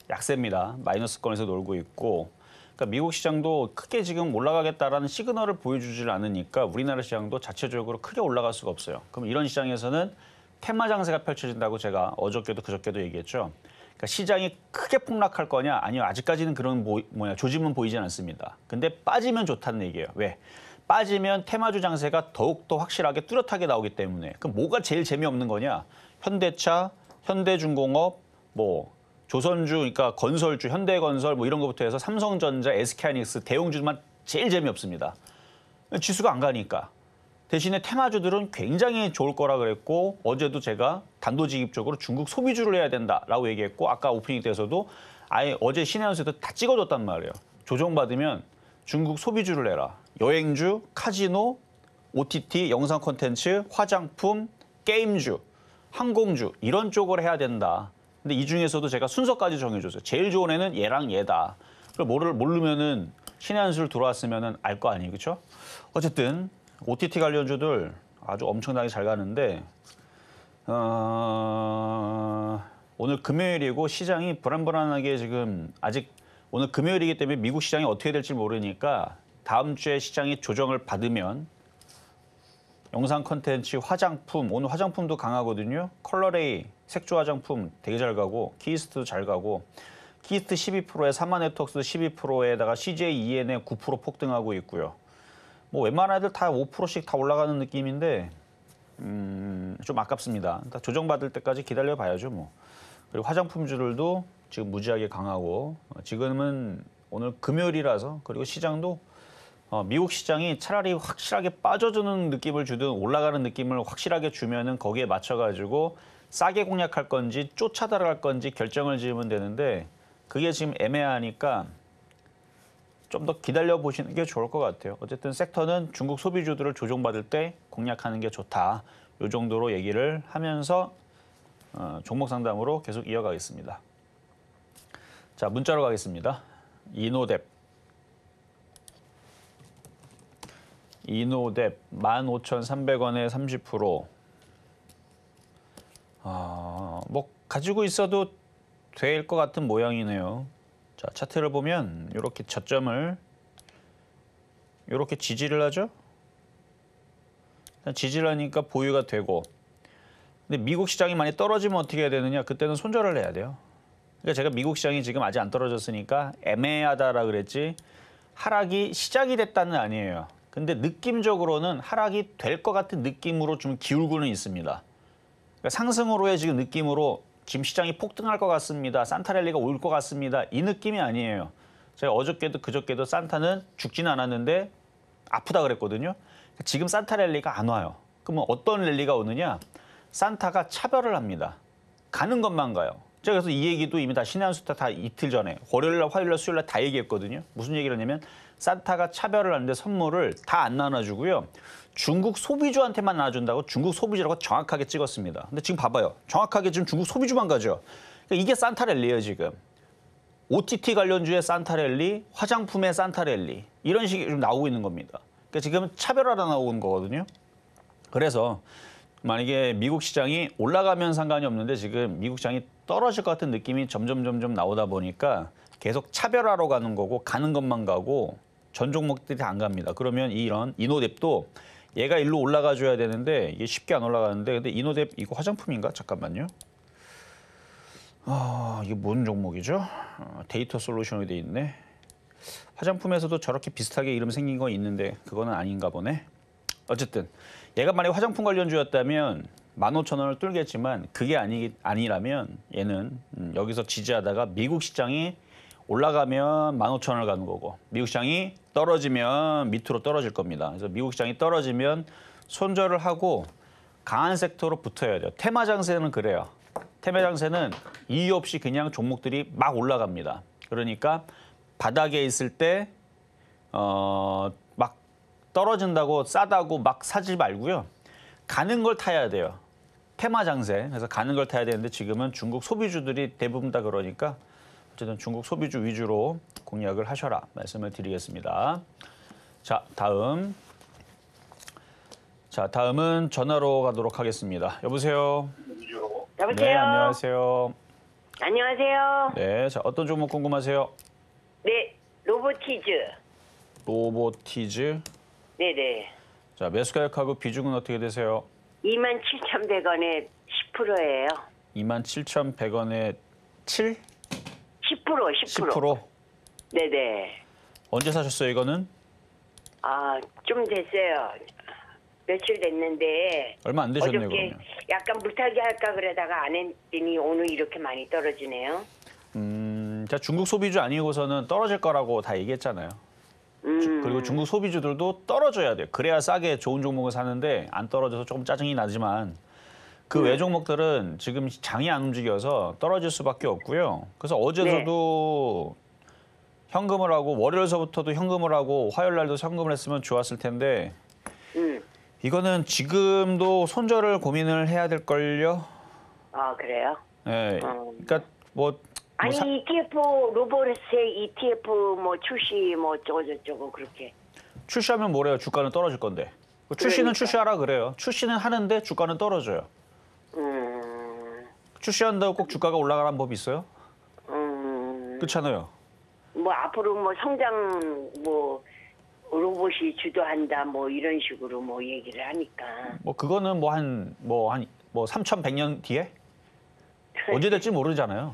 약세입니다. 마이너스권에서 놀고 있고 그러니까 미국 시장도 크게 지금 올라가겠다라는 시그널을 보여주질 않으니까 우리나라 시장도 자체적으로 크게 올라갈 수가 없어요. 그럼 이런 시장에서는 테마 장세가 펼쳐진다고 제가 어저께도 그저께도 얘기했죠. 그러니까 시장이 크게 폭락할 거냐? 아니요. 아직까지는 그런 조짐은 보이지 않습니다. 근데 빠지면 좋다는 얘기예요. 왜? 빠지면 테마주 장세가 더욱더 확실하게 뚜렷하게 나오기 때문에. 그럼 뭐가 제일 재미없는 거냐? 현대차, 현대중공업, 뭐 조선주, 그러니까 건설주, 현대건설 뭐 이런 것부터 해서 삼성전자, SK하이닉스, 대형주만 제일 재미없습니다. 지수가 안 가니까. 대신에 테마주들은 굉장히 좋을 거라 그랬고 어제도 제가 단도직입적으로 중국 소비주를 해야 된다라고 얘기했고 아까 오프닝 때에서도 아예 어제 신한수에도 다 찍어줬단 말이에요. 조정받으면 중국 소비주를 해라. 여행주, 카지노, OTT, 영상 콘텐츠, 화장품, 게임주, 항공주 이런 쪽으로 해야 된다. 근데 이 중에서도 제가 순서까지 정해줬어요. 제일 좋은 애는 얘랑 얘다. 그걸 모르면은 신의 한 수를 들어왔으면은 알 거 아니에요, 그렇죠? 어쨌든 OTT 관련주들 아주 엄청나게 잘 가는데 오늘 금요일이고 시장이 불안불안하게 지금 아직 오늘 금요일이기 때문에 미국 시장이 어떻게 될지 모르니까 다음 주에 시장이 조정을 받으면 영상 콘텐츠, 화장품, 오늘 화장품도 강하거든요. 컬러레이, 색조 화장품 되게 잘 가고 키스트도 잘 가고 키스트 12%에 사마네트웍스도 12%에다가 CJ EN에 9% 폭등하고 있고요. 뭐 웬만한 애들 다 5%씩 다 올라가는 느낌인데 좀 아깝습니다. 일단 조정받을 때까지 기다려 봐야죠 뭐. 그리고 화장품주들도 지금 무지하게 강하고 지금은 오늘 금요일이라서 그리고 시장도 미국 시장이 차라리 확실하게 빠져주는 느낌을 주든 올라가는 느낌을 확실하게 주면은 거기에 맞춰가지고 싸게 공략할 건지 쫓아들어갈 건지 결정을 지으면 되는데 그게 지금 애매하니까 좀 더 기다려 보시는 게 좋을 것 같아요. 어쨌든 섹터는 중국 소비주들을 조정받을 때 공략하는 게 좋다. 이 정도로 얘기를 하면서 종목 상담으로 계속 이어가겠습니다. 자, 문자로 가겠습니다. 이노뎁 15,300원에 30%. 뭐 가지고 있어도 될 것 같은 모양이네요. 자, 차트를 보면 이렇게 저점을 이렇게 지지를 하죠. 지지를 하니까 보유가 되고. 근데 미국 시장이 많이 떨어지면 어떻게 해야 되느냐? 그때는 손절을 해야 돼요. 그러니까 제가 미국 시장이 지금 아직 안 떨어졌으니까 애매하다라 그랬지 하락이 시작이 됐다는 아니에요. 근데 느낌적으로는 하락이 될 것 같은 느낌으로 좀 기울고는 있습니다. 그러니까 상승으로의 지금 느낌으로 지금 시장이 폭등할 것 같습니다. 산타랠리가 올 것 같습니다. 이 느낌이 아니에요. 제가 어저께도 그저께도 산타는 죽지는 않았는데 아프다 그랬거든요. 지금 산타랠리가 안 와요. 그러면 어떤 랠리가 오느냐? 산타가 차별을 합니다. 가는 것만 가요. 제가 그래서 이 얘기도 이미 다 신의 한 수 다 이틀 전에 월요일날, 화요일날, 수요일날 다 얘기했거든요. 무슨 얘기를 하냐면 산타가 차별을 하는데 선물을 다 안 나눠주고요. 중국 소비주한테만 나눠준다고 중국 소비주라고 정확하게 찍었습니다. 근데 지금 봐봐요. 정확하게 지금 중국 소비주만 가죠. 그러니까 이게 산타랠리예요, 지금. OTT 관련주의 산타랠리, 화장품의 산타랠리 이런 식이 좀 나오고 있는 겁니다. 그러니까 지금 차별화가 나오는 거거든요. 그래서 만약에 미국 시장이 올라가면 상관이 없는데 지금 미국 시장이 떨어질 것 같은 느낌이 점점 나오다 보니까 계속 차별화로 가는 거고 가는 것만 가고 전 종목들이 안 갑니다. 그러면 이런 이노뎁도 얘가 일로 올라가 줘야 되는데 이게 쉽게 안 올라가는데 근데 이노뎁 이거 화장품인가? 잠깐만요. 이게 뭔 종목이죠? 데이터 솔루션이 돼 있네. 화장품에서도 저렇게 비슷하게 이름 생긴 거 있는데 그거는 아닌가 보네. 어쨌든 얘가 만약에 화장품 관련주였다면 15,000원을 뚫겠지만 그게 아니라면 얘는 여기서 지지하다가 미국 시장이 올라가면 15,000원을 가는 거고 미국 시장이 떨어지면 밑으로 떨어질 겁니다. 그래서 미국 시장이 떨어지면 손절을 하고 강한 섹터로 붙어야 돼요. 테마 장세는 그래요. 테마 장세는 이유 없이 그냥 종목들이 막 올라갑니다. 그러니까 바닥에 있을 때 막 떨어진다고 싸다고 막 사지 말고요. 가는 걸 타야 돼요. 테마 장세. 그래서 가는 걸 타야 되는데 지금은 중국 소비주들이 대부분 다 그러니까 어쨌든 중국 소비주 위주로 공략을 하셔라 말씀을 드리겠습니다. 자, 다음은 전화로 가도록 하겠습니다. 여보세요. 여보세요. 네, 안녕하세요. 안녕하세요. 네, 자 어떤 종목 궁금하세요? 네, 로보티즈. 로보티즈. 네네. 자, 매수가격하고 비중은 어떻게 되세요? 27,100원에 10%예요. 27,100원에 7? 10%. 네네. 언제 사셨어요, 이거는? 좀 됐어요. 며칠 됐는데 얼마 안 되셨네요, 어저께 그러면. 약 약간 물타기 할까 그러다가 안 했더니 오늘 이렇게 많이 떨어지네요. 자, 중국 소비주 아니고서는 떨어질 거라고 다 얘기했잖아요. 그리고 중국 소비주들도 떨어져야 돼요. 그래야 싸게 좋은 종목을 사는데 안 떨어져서 조금 짜증이 나지만 그 외 종목들은 지금 장이 안 움직여서 떨어질 수밖에 없고요. 그래서 어제서도 현금을 하고 월요일서부터도 현금을 하고 화요일 날도 현금을 했으면 좋았을 텐데 이거는 지금도 손절을 고민을 해야 될 걸요. 아 그래요? 네. 그러니까 아니 ETF 로보레스의 ETF 뭐 출시 뭐 저거 그렇게 출시하면 뭐래요? 주가는 떨어질 건데. 출시는 그러니까. 출시하라 그래요. 출시는 하는데 주가는 떨어져요. 출시한다고 꼭 주가가 올라가라는 법이 있어요? 그렇잖아요. 뭐 앞으로 뭐 성장 뭐 로봇이 주도한다 뭐 이런 식으로 뭐 얘기를 하니까 뭐 그거는 한 3,100년 뒤에 언제 될지 모르잖아요.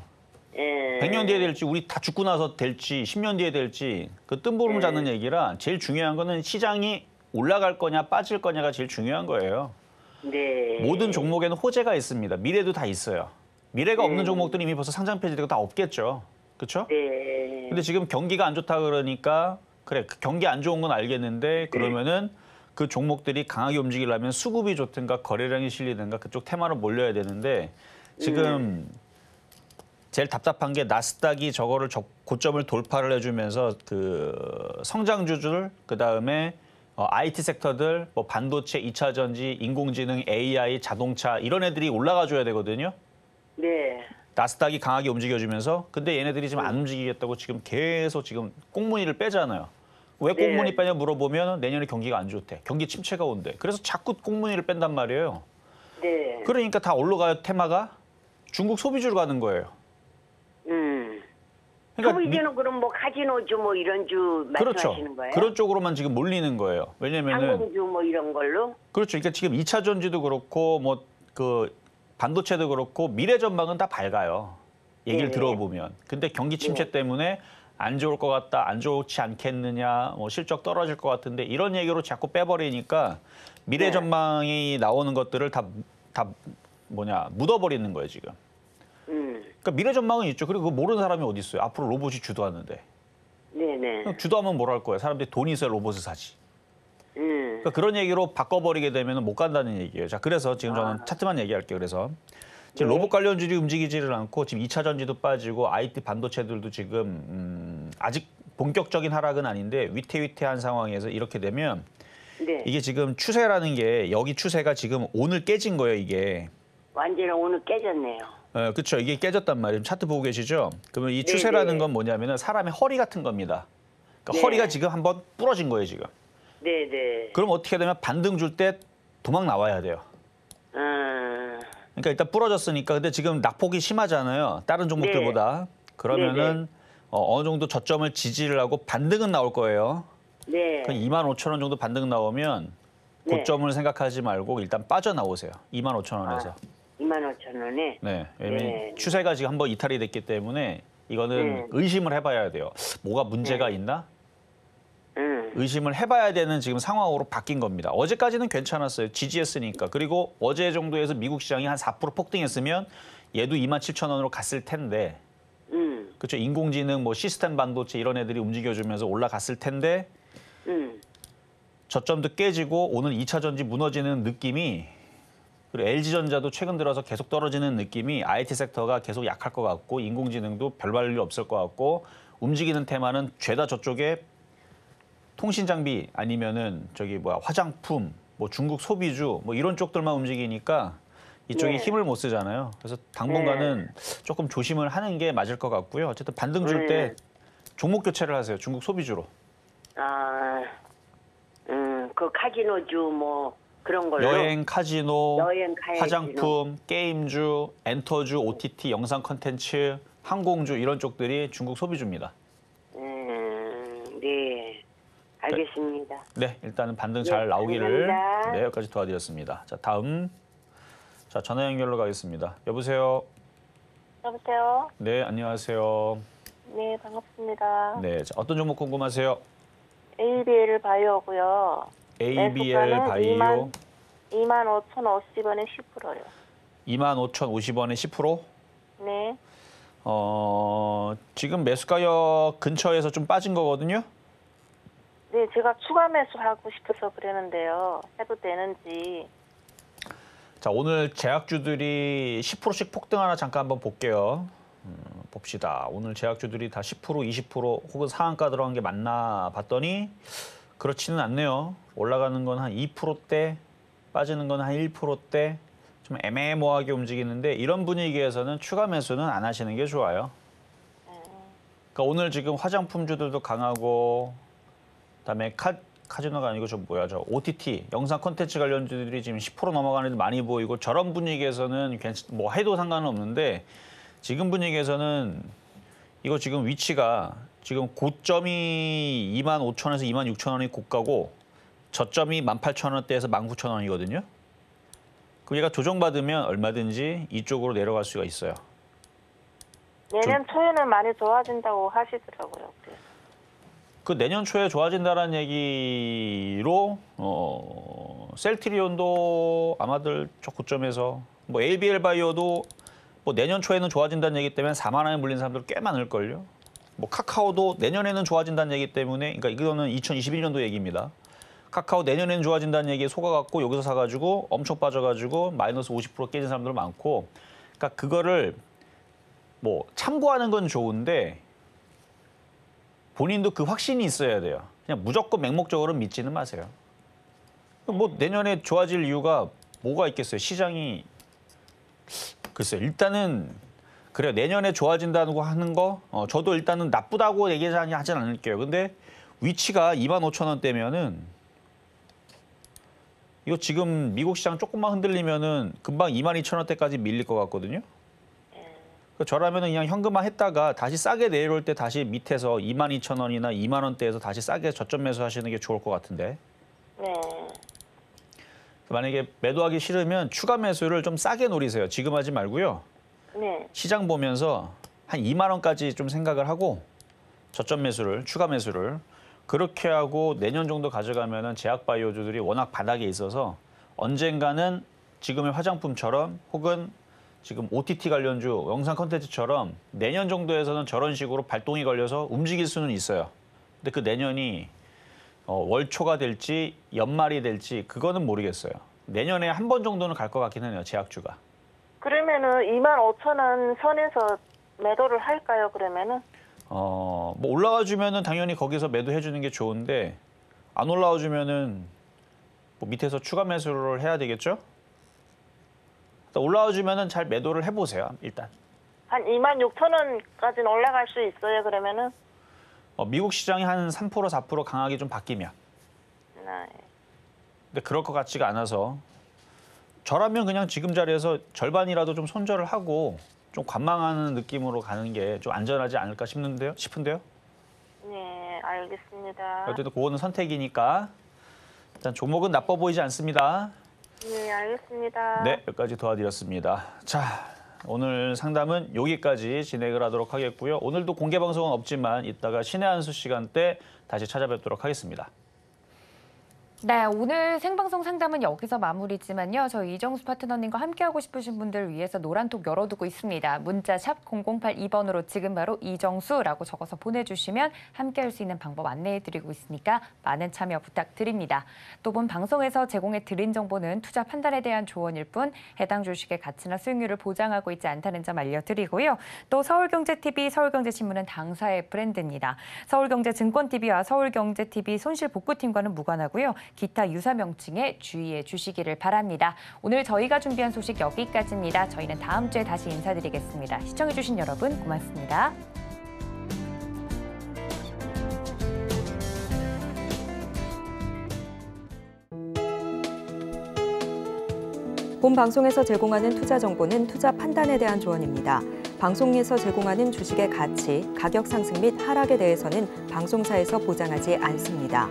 예. 100년 뒤에 될지 우리 다 죽고 나서 될지 10년 뒤에 될지 그 뜬구름 잡는 얘기라 제일 중요한 거는 시장이 올라갈 거냐 빠질 거냐가 제일 중요한 거예요. 네. 모든 종목에는 호재가 있습니다. 미래도 다 있어요. 미래가 없는 종목들은 이미 벌써 상장 폐지되고 다 없겠죠. 그렇죠? 네. 근데 지금 경기가 안 좋다 그러니까 그래 그 경기 안 좋은 건 알겠는데 그러면은 그 종목들이 강하게 움직이려면 수급이 좋든가 거래량이 실리든가 그쪽 테마로 몰려야 되는데 지금 제일 답답한 게 나스닥이 저거를 고점을 돌파를 해주면서 그 성장주들 그다음에 IT 섹터들 뭐 반도체, 2차 전지, 인공지능, AI, 자동차 이런 애들이 올라가 줘야 되거든요. 네. 나스닥이 강하게 움직여주면서 근데 얘네들이 지금 안 움직이겠다고 지금 계속 지금 꽁무니를 빼잖아요. 왜 꽁무니 빼냐 물어보면 내년에 경기가 안 좋대. 경기 침체가 온대. 그래서 자꾸 꽁무니를 뺀단 말이에요. 네. 그러니까 다 올라가요. 테마가 중국 소비주로 가는 거예요. 그러니까 소비주는 그럼 뭐 카지노주 뭐 이런 주 그렇죠. 말씀하시는 거예요? 그런 쪽으로만 지금 몰리는 거예요. 왜냐면은 항공주 뭐 이런 걸로? 그렇죠. 그러니까 지금 2차 전지도 그렇고 뭐 그 반도체도 그렇고 미래 전망은 다 밝아요. 얘기를 네. 들어보면. 근데 경기 침체 때문에 안 좋을 것 같다, 안 좋지 않겠느냐, 뭐 실적 떨어질 것 같은데 이런 얘기로 자꾸 빼버리니까 미래 네. 전망이 나오는 것들을 다 묻어버리는 거예요 지금. 그러니까 미래 전망은 있죠. 그리고 그거 모르는 사람이 어디 있어요? 앞으로 로봇이 주도하는데. 네네. 그럼 주도하면 뭘 할 거예요? 사람들이 돈이 있어야 로봇을 사지. 그러니까 그런 얘기로 바꿔버리게 되면 못 간다는 얘기예요. 자, 그래서 지금 저는 차트만 얘기할게요. 그래서 지금 로봇 관련주들이 움직이지를 않고 지금 2차 전지도 빠지고 IT 반도체들도 지금 아직 본격적인 하락은 아닌데 위태위태한 상황에서 이렇게 되면 네. 이게 지금 추세라는 게 여기 추세가 지금 오늘 깨진 거예요. 이게. 완전히 오늘 깨졌네요. 그렇죠. 이게 깨졌단 말이에요. 차트 보고 계시죠? 그러면 이 추세라는 건 뭐냐면은 사람의 허리 같은 겁니다. 그러니까 허리가 지금 한번 부러진 거예요, 지금. 네네. 그럼 어떻게 되면 반등 줄 때 도망 나와야 돼요. 그러니까 일단 부러졌으니까 근데 지금 낙폭이 심하잖아요. 다른 종목들보다. 그러면은 어느 정도 저점을 지지를 하고 반등은 나올 거예요. 네. 25,000원 정도 반등 나오면 고점을 생각하지 말고 일단 빠져나오세요. 25,000원에서. 25,000원에. 네, 왜냐면 추세가 지금 한번 이탈이 됐기 때문에 이거는 의심을 해봐야 돼요. 뭐가 문제가 있나? 의심을 해봐야 되는 지금 상황으로 바뀐 겁니다. 어제까지는 괜찮았어요. 지지했으니까. 그리고 어제 정도에서 미국 시장이 한 4% 폭등했으면 얘도 27,000원으로 갔을 텐데. 그렇죠. 인공지능, 뭐 시스템 반도체 이런 애들이 움직여주면서 올라갔을 텐데 저점도 깨지고 오늘 2차 전지 무너지는 느낌이 그리고 LG전자도 최근 들어서 계속 떨어지는 느낌이 IT 섹터가 계속 약할 것 같고 인공지능도 별발 일 없을 것 같고 움직이는 테마는 죄다 저쪽에 통신 장비 아니면은 화장품, 뭐 중국 소비주 뭐 이런 쪽들만 움직이니까 이쪽에 힘을 못 쓰잖아요. 그래서 당분간은 조금 조심을 하는 게 맞을 것 같고요. 어쨌든 반등 줄 때 종목 교체를 하세요. 중국 소비주로. 그 카지노주 뭐 그런 걸로. 여행, 카지노, 카지노. 화장품, 게임주, 엔터주, OTT, 영상 콘텐츠, 항공주 이런 쪽들이 중국 소비주입니다. 네. 알겠습니다. 네, 일단은 반등 잘 나오기를 감사합니다. 네, 여기까지 도와드렸습니다. 자, 다음. 자, 전화 연결로 가겠습니다. 여보세요? 여보세요? 네, 안녕하세요. 네, 반갑습니다. 네, 자, 어떤 종목 궁금하세요? ABL 바이오고요. ABL 바이오. 25,050원에 10%요. 25,050원에 10%? 네. 지금 매수 가격 근처에서 좀 빠진 거거든요. 네, 제가 추가 매수하고 싶어서 그러는데요. 해도 되는지. 자, 오늘 제약주들이 10%씩 폭등하나 잠깐 한번 볼게요. 봅시다. 오늘 제약주들이 다 10%, 20% 혹은 상한가 들어간 게 맞나 봤더니 그렇지는 않네요. 올라가는 건 한 2%대, 빠지는 건 한 1%대, 좀 애매모호하게 움직이는데 이런 분위기에서는 추가 매수는 안 하시는 게 좋아요. 그러니까 오늘 지금 화장품주들도 강하고 그다음에 카지노가 아니고 저 OTT 영상 콘텐츠 관련주들이 지금 10% 넘어가는 애들 많이 보이고 저런 분위기에서는 뭐 해도 상관은 없는데 지금 분위기에서는 이거 지금 위치가 지금 고점이 25,000원에서 26,000원이 고가고 저점이 18,000원대에서 19,000원이거든요. 그럼 얘가 조정받으면 얼마든지 이쪽으로 내려갈 수가 있어요. 내년 초에는 많이 좋아진다고 하시더라고요. 그 내년 초에 좋아진다는 얘기로 셀트리온도 아마들 저 고점에서 뭐 ABL 바이오도 뭐 내년 초에는 좋아진다는 얘기 때문에 4만 원에 물린 사람들 꽤 많을걸요. 뭐 카카오도 내년에는 좋아진다는 얘기 때문에 그러니까 이거는 2021년도 얘기입니다. 카카오 내년에는 좋아진다는 얘기에 속아갖고 여기서 사가지고 엄청 빠져가지고 마이너스 50% 깨진 사람들 많고 그러니까 그거를 뭐 참고하는 건 좋은데 본인도 그 확신이 있어야 돼요. 그냥 무조건 맹목적으로 믿지는 마세요. 뭐 내년에 좋아질 이유가 뭐가 있겠어요? 시장이 글쎄요. 일단은 그래요. 내년에 좋아진다고 하는 거 저도 일단은 나쁘다고 얘기하진 않을게요. 근데 위치가 25,000원대면은 이거 지금 미국 시장 조금만 흔들리면은 금방 22,000원대까지 밀릴 것 같거든요. 저라면 그냥 현금화 했다가 다시 싸게 내려올 때 다시 밑에서 22,000원이나 2만 원대에서 다시 싸게 저점 매수하시는 게 좋을 것 같은데. 네. 만약에 매도하기 싫으면 추가 매수를 좀 싸게 노리세요. 지금 하지 말고요. 네. 시장 보면서 한 2만 원까지 좀 생각을 하고 저점 매수를, 추가 매수를 그렇게 하고 내년 정도 가져가면은 제약바이오주들이 워낙 바닥에 있어서 언젠가는 지금의 화장품처럼 혹은 지금 OTT 관련주, 영상 콘텐츠처럼 내년 정도에서는 저런 식으로 발동이 걸려서 움직일 수는 있어요. 근데 그 내년이 월초가 될지 연말이 될지 그거는 모르겠어요. 내년에 한 번 정도는 갈 것 같긴 해요, 제약주가. 그러면은 25,000원 선에서 매도를 할까요, 그러면은? 뭐 올라와 주면은 당연히 거기서 매도해 주는 게 좋은데 안 올라와 주면은 뭐 밑에서 추가 매수를 해야 되겠죠? 올라와 주면은 잘 매도를 해보세요, 일단. 한 26,000원까지는 올라갈 수 있어요, 그러면은? 미국 시장이 한 3%, 4% 강하게 좀 바뀌면. 네. 근데 그럴 것 같지가 않아서 저라면 그냥 지금 자리에서 절반이라도 좀 손절을 하고 좀 관망하는 느낌으로 가는 게 좀 안전하지 않을까 싶은데요? 네, 알겠습니다. 어쨌든 그거는 선택이니까 일단 종목은 나빠 보이지 않습니다. 네, 알겠습니다. 네, 여기까지 도와드렸습니다. 자, 오늘 상담은 여기까지 진행을 하도록 하겠고요. 오늘도 공개 방송은 없지만 이따가 신의 한수 시간대 다시 찾아뵙도록 하겠습니다. 네, 오늘 생방송 상담은 여기서 마무리지만요. 저희 이정수 파트너님과 함께하고 싶으신 분들을 위해서 노란톡 열어두고 있습니다. 문자 샵 0082번으로 지금 바로 이정수라고 적어서 보내주시면 함께할 수 있는 방법 안내해드리고 있으니까 많은 참여 부탁드립니다. 또 본 방송에서 제공해드린 정보는 투자 판단에 대한 조언일 뿐 해당 주식의 가치나 수익률을 보장하고 있지 않다는 점 알려드리고요. 또 서울경제TV, 서울경제신문은 당사의 브랜드입니다. 서울경제증권TV와 서울경제TV 손실복구팀과는 무관하고요. 기타 유사 명칭에 주의해 주시기를 바랍니다. 오늘 저희가 준비한 소식 여기까지입니다. 저희는 다음 주에 다시 인사드리겠습니다. 시청해주신 여러분 고맙습니다. 본 방송에서 제공하는 투자 정보는 투자 판단에 대한 조언입니다. 방송에서 제공하는 주식의 가치, 가격 상승 및 하락에 대해서는 방송사에서 보장하지 않습니다.